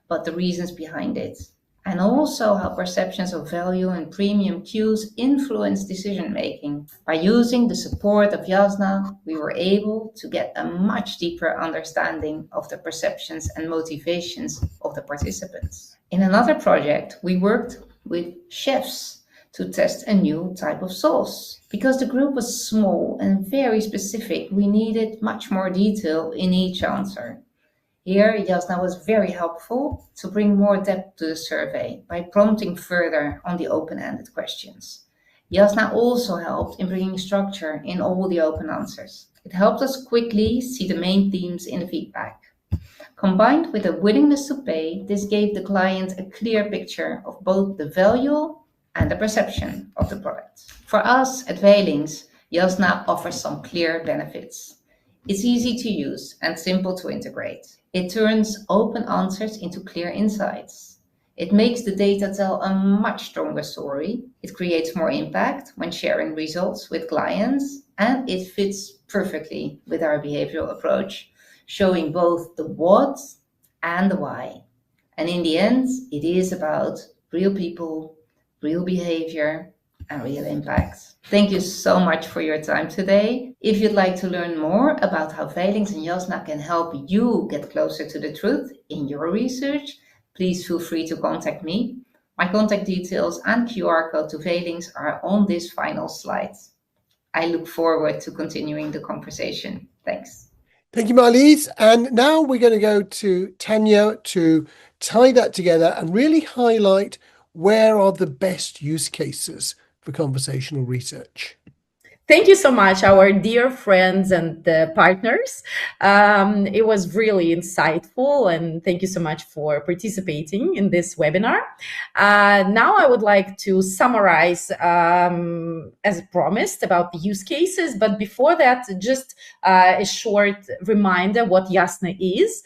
but the reasons behind it, and also how perceptions of value and premium cues influence decision-making. By using the support of Yasna, we were able to get a much deeper understanding of the perceptions and motivations of the participants. In another project, we worked with chefs to test a new type of sauce. Because the group was small and very specific, we needed much more detail in each answer. Here, Yasna was very helpful to bring more depth to the survey by prompting further on the open-ended questions. Yasna also helped in bringing structure in all the open answers. It helped us quickly see the main themes in the feedback. Combined with a willingness to pay, this gave the client a clear picture of both the value and the perception of the product. For us at Veylinx, Yasna offers some clear benefits. It's easy to use and simple to integrate. It turns open answers into clear insights. It makes the data tell a much stronger story. It creates more impact when sharing results with clients, and it fits perfectly with our behavioral approach, showing both the what and the why. And in the end, it is about real people, real behavior, and real impact. Thank you so much for your time today. If you'd like to learn more about how Veylinx and Yasna can help you get closer to the truth in your research, please feel free to contact me. My contact details and QR code to Veylinx are on this final slide. I look forward to continuing the conversation. Thanks. Thank you, Marlies. And now we're going to go to Tanya to tie that together and really highlight where are the best use cases for conversational research. Thank you so much, our dear friends and partners. It was really insightful, and thank you so much for participating in this webinar. Now I would like to summarize, as promised, about the use cases. But before that, just a short reminder what Yasna is.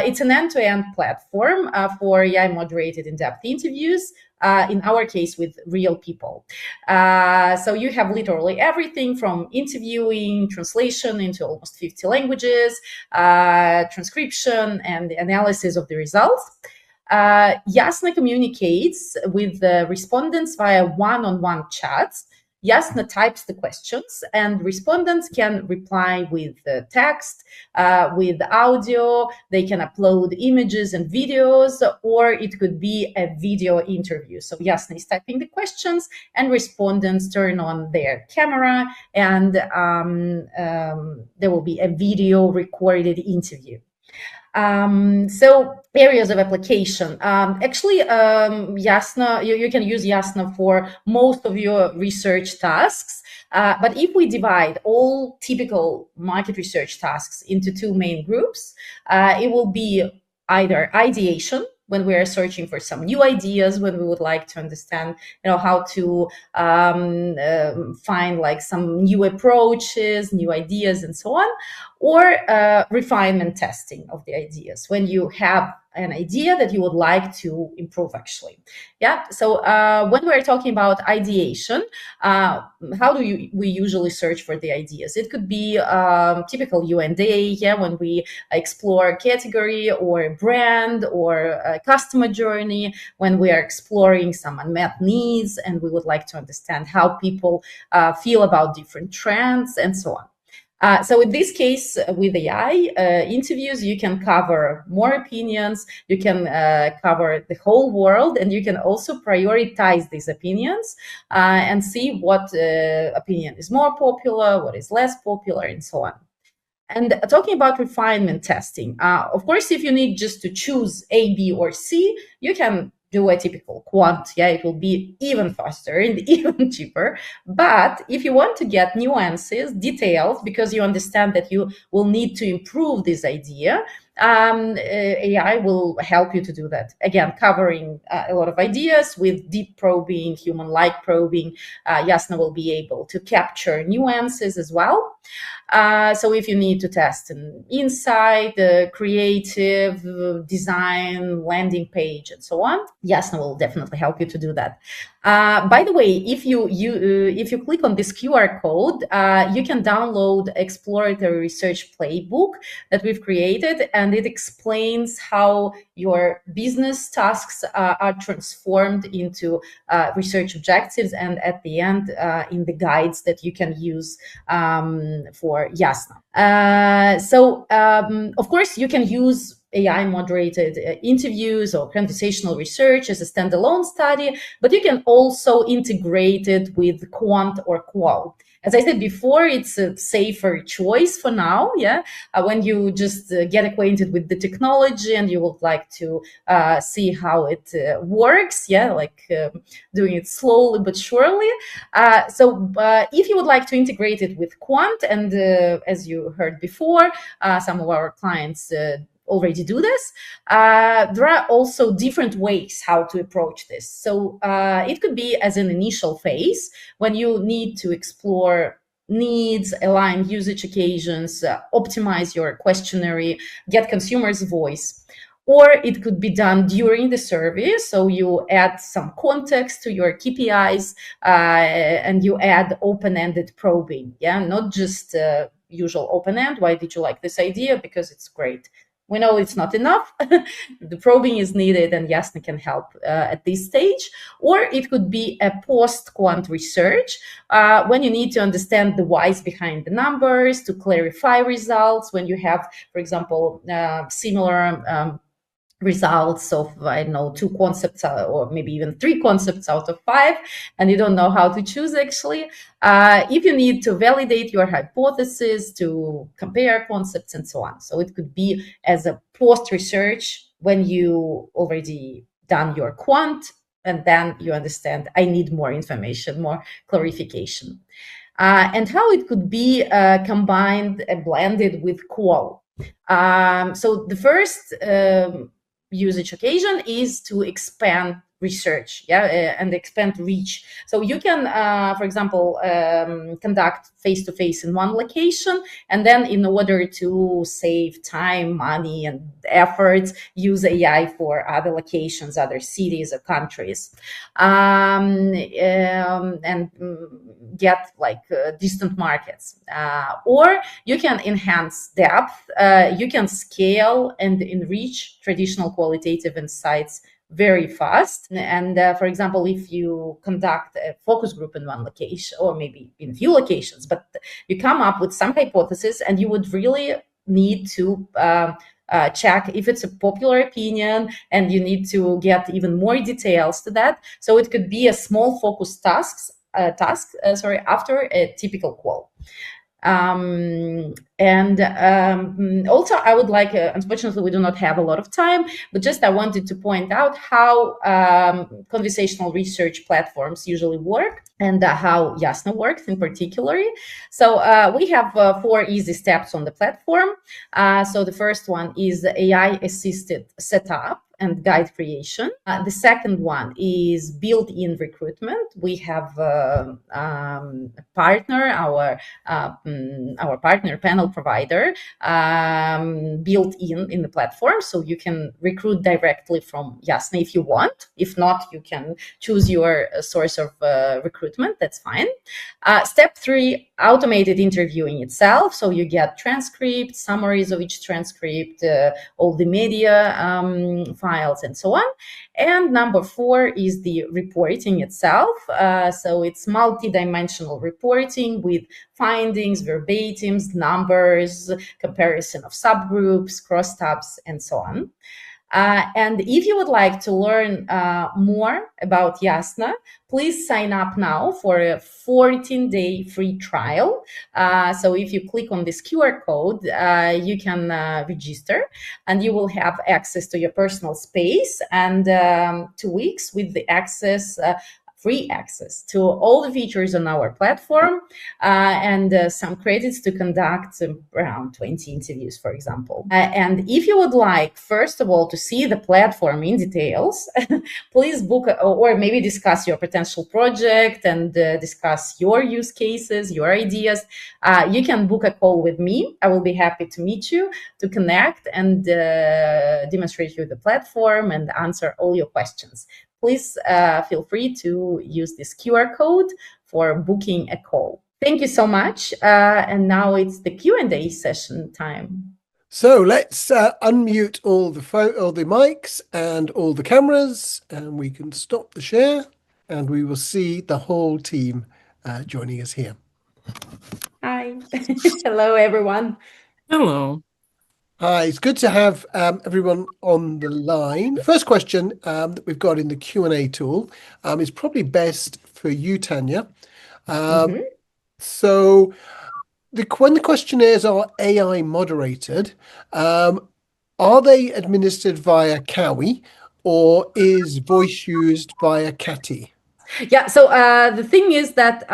It's an end-to-end platform for AI-moderated in-depth interviews in our case with real people. So you have literally everything from interviewing, translation into almost 50 languages, transcription, and the analysis of the results. Yasna communicates with the respondents via one-on-one chats. Yasna types the questions, and respondents can reply with text, with audio. They can upload images and videos, or it could be a video interview. So Yasna is typing the questions, and respondents turn on their camera, and there will be a video recorded interview. So areas of application. Actually, Yasna, you can use Yasna for most of your research tasks. But if we divide all typical market research tasks into two main groups, it will be either ideation, when we are searching for some new ideas, when we would like to understand, how to find like some new approaches, new ideas, and so on, or refinement testing of the ideas, when you have an idea that you would like to improve, actually. Yeah. So when we're talking about ideation, how do we usually search for the ideas? It could be typical U&A, yeah, when we explore a category or a brand or a customer journey, when we are exploring some unmet needs and we would like to understand how people feel about different trends and so on. So in this case, with AI interviews, you can cover more opinions, you can cover the whole world, and you can also prioritize these opinions and see what opinion is more popular, what is less popular, and so on. And talking about refinement testing, of course, if you need just to choose A, B, or C, you can do a typical quant. Yeah, it will be even faster and even cheaper. But if you want to get nuances, details, because you understand that you will need to improve this idea, AI will help you to do that. Again, covering a lot of ideas with deep probing, human-like probing. Yasna will be able to capture nuances as well. So if you need to test an insight, creative, design, landing page, and so on, Yasna will definitely help you to do that. By the way, if you click on this QR code, you can download exploratory research playbook that we've created, and it explains how your business tasks are transformed into research objectives, and at the end, in the guides that you can use for Yasna. So, of course, you can use AI moderated interviews or conversational research as a standalone study, but you can also integrate it with quant or qual. As I said before, it's a safer choice for now. Yeah, when you just get acquainted with the technology and you would like to see how it works. Yeah, like doing it slowly but surely. So if you would like to integrate it with quant, and as you heard before, some of our clients already do this. There are also different ways how to approach this. So it could be as an initial phase when you need to explore needs, align usage occasions, optimize your questionnaire, get consumers' voice. Or it could be done during the survey. So you add some context to your KPIs and you add open-ended probing. Yeah, not just usual open-end. Why did you like this idea? Because it's great. We know it's not enough. The probing is needed, and Yasna can help at this stage. Or it could be a post-quant research when you need to understand the whys behind the numbers, to clarify results, when you have, for example, similar results of, I don't know, 2 concepts or maybe even 3 concepts out of 5, and you don't know how to choose actually. If you need to validate your hypothesis, to compare concepts and so on. So it could be as a post-research when you already done your quant, and then you understand, I need more information, more clarification. And how it could be combined and blended with qual. So the first usage occasion is to expand research, and expand reach. So you can, for example, conduct face-to-face in one location, and then in order to save time, money, and efforts, use AI for other locations, other cities or countries, and get like distant markets. Or you can enhance depth, you can scale and enrich traditional qualitative insights very fast. And for example, if you conduct a focus group in one location, or maybe in a few locations, but you come up with some hypothesis, and you would really need to check if it's a popular opinion, and you need to get even more details to that. So it could be a small focus task after a typical call. Also, I would like, unfortunately, we do not have a lot of time, but just I wanted to point out how conversational research platforms usually work, and how Yasna works in particular. So we have 4 easy steps on the platform. So the first one is AI-assisted setup and guide creation. The second one is built-in recruitment. We have a partner, our partner panel provider, built in the platform, so you can recruit directly from Yasna if you want. If not, you can choose your source of recruitment. That's fine. Step 3, automated interviewing itself. So you get transcripts, summaries of each transcript, all the media files, and so on. And number 4 is the reporting itself. So it's multi-dimensional reporting with findings, verbatims, numbers, comparison of subgroups, crosstabs, and so on. And if you would like to learn more about Yasna, please sign up now for a 14-day free trial. So if you click on this QR code, you can register, and you will have access to your personal space, and 2 weeks with the free access to all the features on our platform, and some credits to conduct around 20 interviews, for example. And if you would like, first of all, to see the platform in details, please book or maybe discuss your potential project and discuss your use cases, your ideas. You can book a call with me. I will be happy to meet you, to connect and demonstrate you the platform and answer all your questions. Please feel free to use this QR code for booking a call. Thank you so much. And now it's the Q&A session time. So let's unmute all the mics and all the cameras, and we can stop the share, and we will see the whole team joining us here. Hi. Hello, everyone. Hello. Hi, it's good to have everyone on the line. First question that we've got in the Q&A tool is probably best for you, Tanya. So when the questionnaires are AI moderated, are they administered via Cowie, or is voice used via Catty? Yeah, so the thing is that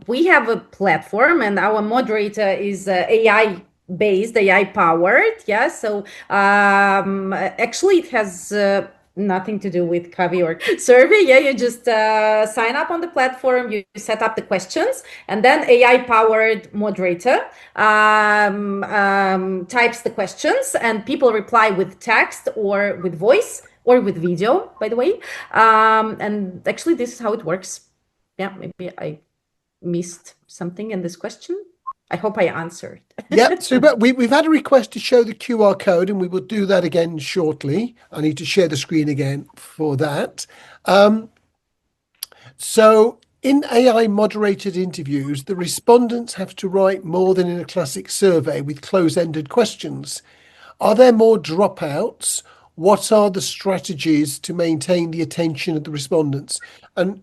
we have a platform, and our moderator is AI-based, AI-powered. Yeah, so actually it has nothing to do with Kavi or survey. Yeah, you just sign up on the platform, you set up the questions, and then AI-powered moderator types the questions, and people reply with text or with voice or with video, by the way. And actually, this is how it works. Yeah, maybe I missed something in this question. I hope I answered. Yeah, super. We've had a request to show the QR code, and we will do that again shortly. I need to share the screen again for that. So in AI moderated interviews, the respondents have to write more than in a classic survey with close-ended questions. Are there more dropouts? What are the strategies to maintain the attention of the respondents? And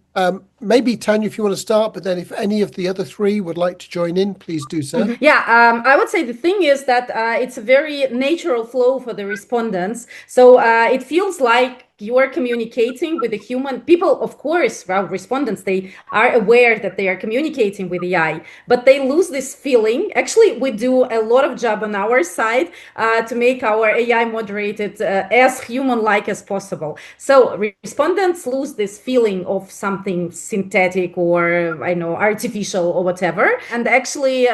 maybe Tanya, if you want to start, but then if any of the other three would like to join in, please do so. Yeah, I would say the thing is that it's a very natural flow for the respondents. So it feels like you are communicating with a human. People, of course, well, respondents, they are aware that they are communicating with AI, but they lose this feeling. Actually, we do a lot of job on our side to make our AI moderated as human-like as possible. So respondents lose this feeling of something synthetic or, I know, artificial or whatever. And actually,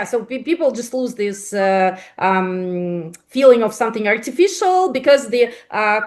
so people just lose this feeling of something artificial because the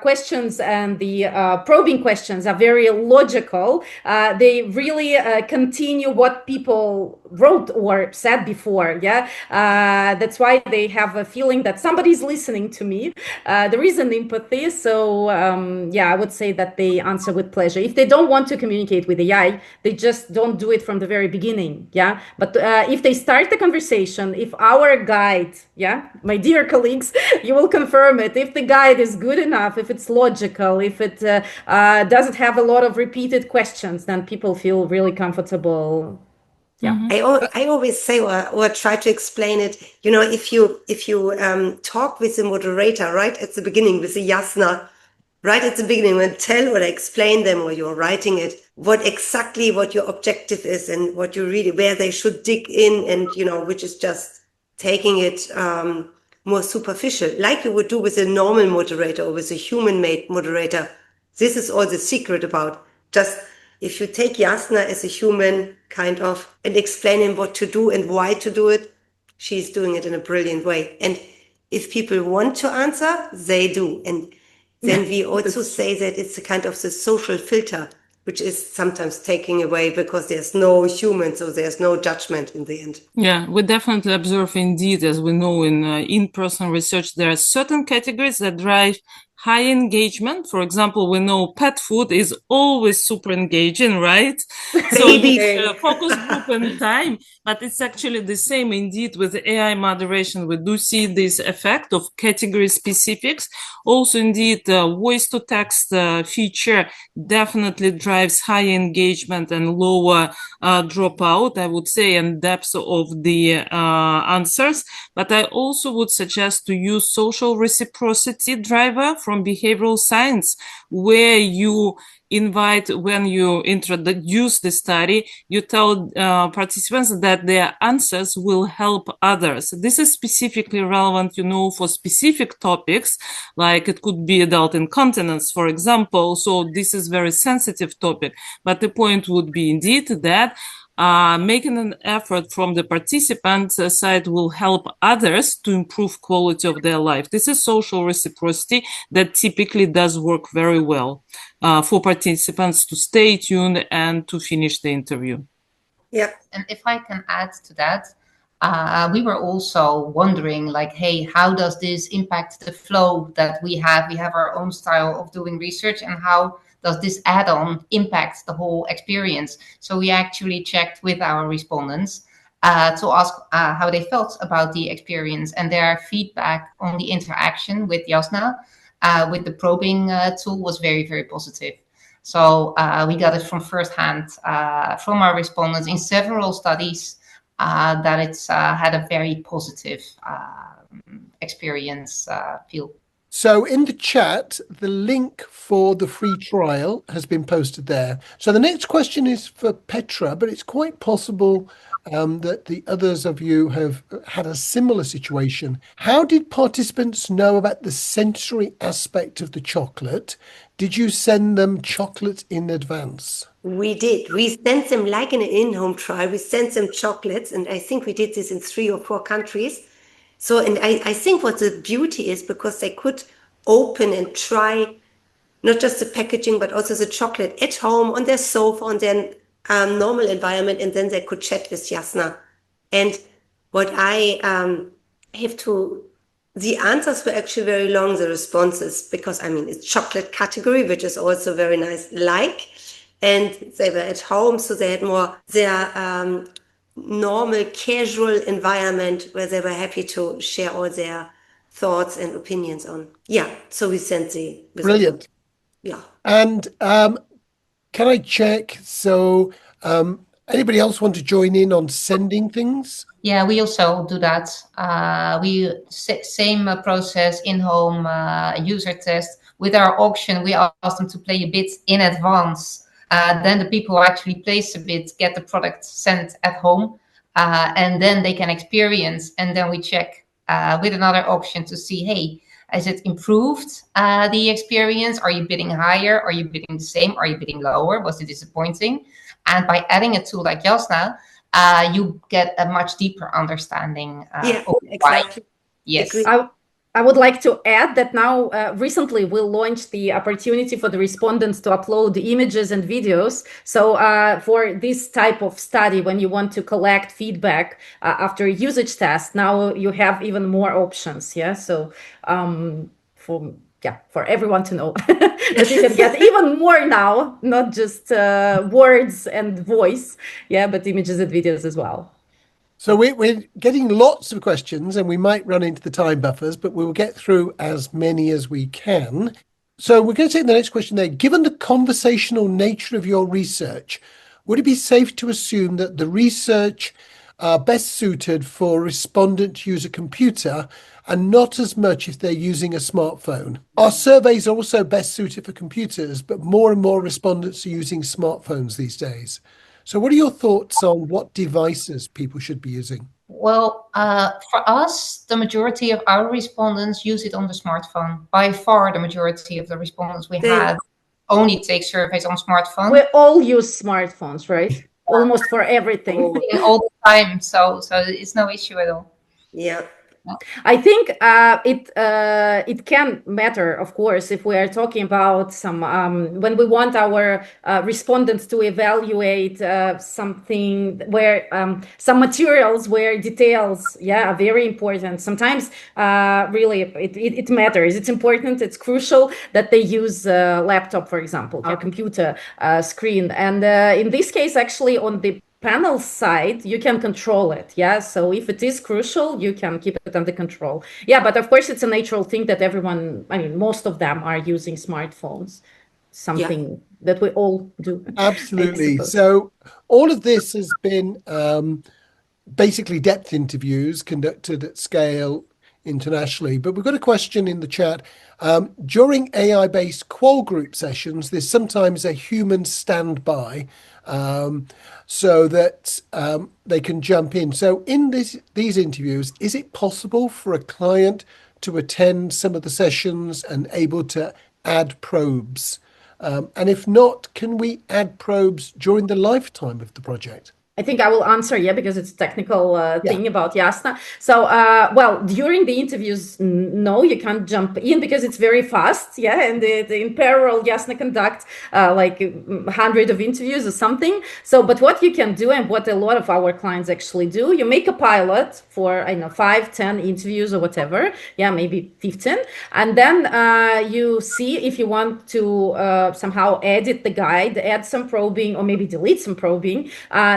questions and the probing questions are very logical. They really continue what people wrote or said before. Yeah, that's why they have a feeling that somebody's listening to me. There is an empathy. So I would say that they answer with pleasure. If they don't want to communicate with AI, they just don't do it from the very beginning. Yeah, but if they start the conversation, if our guide, my dear colleagues, you will confirm it. If the guide is good enough, if it's logical, if it doesn't have a lot of repeated questions, then people feel really comfortable. Yeah. I always say or try to explain it. You know, if you talk with the moderator right at the beginning with the Yasna, right at the beginning, when tell or explain them or you're writing it, what your objective is and what you really where they should dig in, and which is just taking it more superficial, like you would do with a normal moderator or with a human-made moderator. This is all the secret about just. If you take Yasna as a human, kind of, and explain him what to do and why to do it, she's doing it in a brilliant way. And if people want to answer, they do. And then we also say that it's a kind of the social filter, which is sometimes taking away because there's no human, so there's no judgment in the end. Yeah, we definitely observe indeed, as we know in-person research, there are certain categories that drive high engagement. For example, we know pet food is always super engaging, right? So focus group and time, but it's actually the same indeed with AI moderation. We do see this effect of category specifics. Also, indeed, voice to text feature definitely drives high engagement and lower dropout, I would say, and depth of the answers. But I also would suggest to use social reciprocity driver from behavioral science, where you invite, when you introduce the study, you tell participants that their answers will help others. This is specifically relevant, for specific topics, like it could be adult incontinence, for example. So this is very sensitive topic. But the point would be indeed that making an effort from the participant side will help others to improve quality of their life. This is social reciprocity that typically does work very well for participants to stay tuned and to finish the interview. Yeah. And if I can add to that, we were also wondering, like, hey, how does this impact the flow that we have? We have our own style of doing research, and how does this add-on impact the whole experience? So we actually checked with our respondents to ask how they felt about the experience, and their feedback on the interaction with Yasna, with the probing tool, was very, very positive. So we got it from firsthand from our respondents in several studies that it's had a very positive experience feel. So in the chat, the link for the free trial has been posted there. So the next question is for Petra, but it's quite possible that the others of you have had a similar situation. How did participants know about the sensory aspect of the chocolate? Did you send them chocolate in advance? We did. We sent them, like in an in-home trial, we sent them chocolates, and I think we did this in 3 or 4 countries. So, and I think what the beauty is, because they could open and try not just the packaging, but also the chocolate at home, on their sofa, on their normal environment, and then they could chat with Yasna. And what I the answers were actually very long, the responses, because, it's chocolate category, which is also very nice, and they were at home, so they had more their normal, casual environment where they were happy to share all their thoughts and opinions on. Yeah, so we sent the... Brilliant. Yeah. And can I check? So, anybody else want to join in on sending things? Yeah, we also do that. Same process, in-home user test. With our auction, we ask them to play a bit in advance. Then the people who actually place a bid get the product sent at home, and then they can experience. And then we check with another auction to see, hey, has it improved the experience? Are you bidding higher? Are you bidding the same? Are you bidding lower? Was it disappointing? And by adding a tool like Yasna, you get a much deeper understanding of why. Exactly. Yes. I would like to add that now recently we launched the opportunity for the respondents to upload images and videos. So for this type of study, when you want to collect feedback after a usage test, now you have even more options. Yeah. So for everyone to know that you can get even more now, not just words and voice, but images and videos as well. So we're getting lots of questions and we might run into the time buffers, but we will get through as many as we can. So we're going to take the next question there. Given the conversational nature of your research, would it be safe to assume that the research are best suited for respondent to use a computer and not as much if they're using a smartphone? Our surveys are also best suited for computers, but more and more respondents are using smartphones these days. So what are your thoughts on what devices people should be using? Well, for us, the majority of our respondents use it on the smartphone. By far, the majority of the respondents we had only take surveys on smartphone. We all use smartphones, right? Almost for everything. All the time. So it's no issue at all. Yeah. I think it can matter, of course, if we are talking about some when we want our respondents to evaluate something where some materials where details are very important. Sometimes really it matters. It's important. It's crucial that they use a laptop, for example, a computer screen. And in this case, actually, on the panel side, you can control it. So if it is crucial, you can keep it under control. But of course, it's a natural thing that most of them are using smartphones, something that we all do. Absolutely. So all of this has been basically depth interviews conducted at scale internationally. But we've got a question in the chat. During AI-based qual group sessions, there's sometimes a human standby so that they can jump in. So in these interviews, is it possible for a client to attend some of the sessions and able to add probes? And if not, can we add probes during the lifetime of the project? I think I will answer, because it's a technical thing about Yasna. So, during the interviews, no, you can't jump in because it's very fast, and in parallel, Yasna conduct like 100 of interviews or something. So, but what you can do, and what a lot of our clients actually do, you make a pilot for, 5, 10 interviews or whatever, maybe 15, and then you see if you want to somehow edit the guide, add some probing, or maybe delete some probing.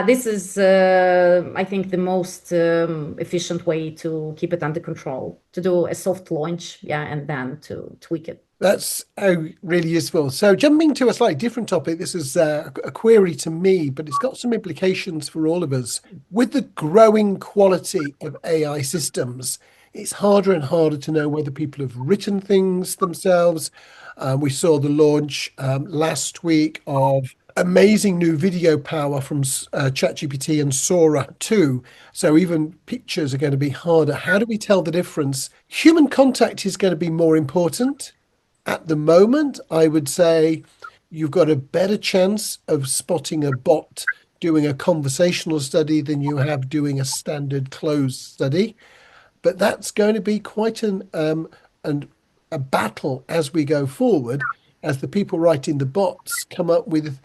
This is, I think, the most efficient way to keep it under control, to do a soft launch, and then to tweak it. That's really useful. So jumping to a slightly different topic, this is a query to me, but it's got some implications for all of us. With the growing quality of AI systems, it's harder and harder to know whether people have written things themselves. We saw the launch last week of amazing new video power from ChatGPT and Sora 2. So even pictures are going to be harder. How do we tell the difference? Human contact is going to be more important. At the moment, I would say you've got a better chance of spotting a bot doing a conversational study than you have doing a standard closed study. But that's going to be quite a battle as we go forward, as the people writing the bots come up with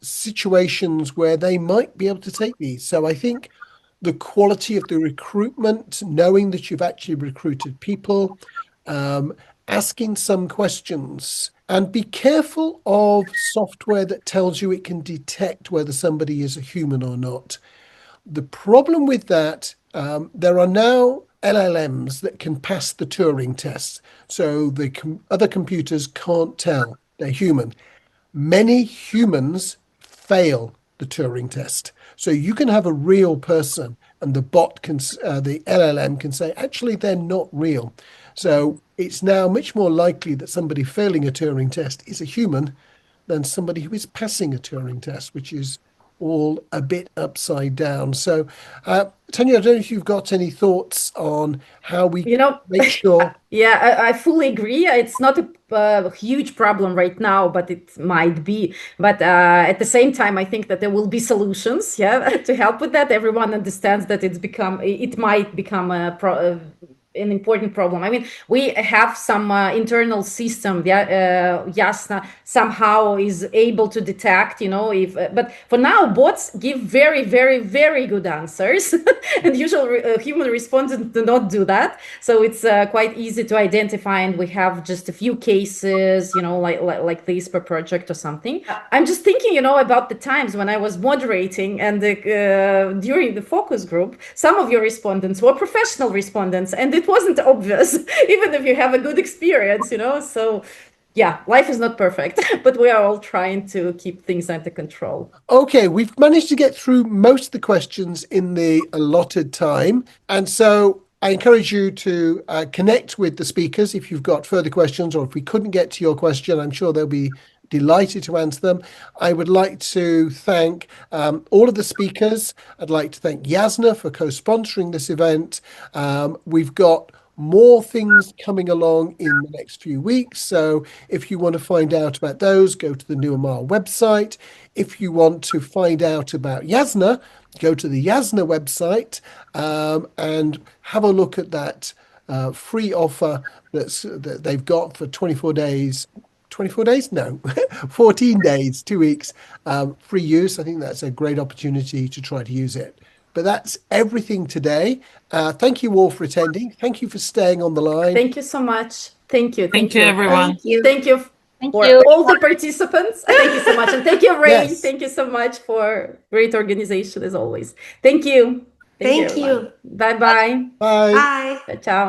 situations where they might be able to take these. So I think the quality of the recruitment, knowing that you've actually recruited people, asking some questions, and be careful of software that tells you it can detect whether somebody is a human or not. The problem with that, there are now LLMs that can pass the Turing test, so the other computers can't tell they're human. Many humans fail the Turing test. So you can have a real person and the bot can, the LLM can say, actually, they're not real. So it's now much more likely that somebody failing a Turing test is a human than somebody who is passing a Turing test, which is all a bit upside down. So, Tanya, I don't know if you've got any thoughts on how we make sure. Yeah, I fully agree. It's not a huge problem right now, but it might be. But at the same time, I think that there will be solutions, to help with that. Everyone understands that it might become an important problem. I mean, we have some internal system. Yasna somehow is able to detect, but for now, bots give very, very, very good answers, and usually human respondents do not do that. So it's quite easy to identify, and we have just a few cases, like this per project or something. I'm just thinking, about the times when I was moderating, and during the focus group, some of your respondents were professional respondents, and it wasn't obvious, even if you have a good experience, so yeah, life is not perfect, but we are all trying to keep things under control. Okay, we've managed to get through most of the questions in the allotted time. And so I encourage you to connect with the speakers if you've got further questions, or if we couldn't get to your question, I'm sure they'll be delighted to answer them. I would like to thank all of the speakers. I'd like to thank Yasna for co-sponsoring this event. We've got more things coming along in the next few weeks. So if you want to find out about those, go to the NewMR website. If you want to find out about Yasna, go to the Yasna website and have a look at that free offer that they've got for 24 days. 24 days? No, 14 days, 2 weeks, free use. I think that's a great opportunity to try to use it. But that's everything today. Thank you all for attending. Thank you for staying on the line. Thank you so much. Thank you. Thank you, everyone. Thank you for all the participants. Thank you so much. And thank you, Ray. Yes. Thank you so much for great organization as always. Thank you. Thank you. Bye-bye. Bye. Bye. Ciao.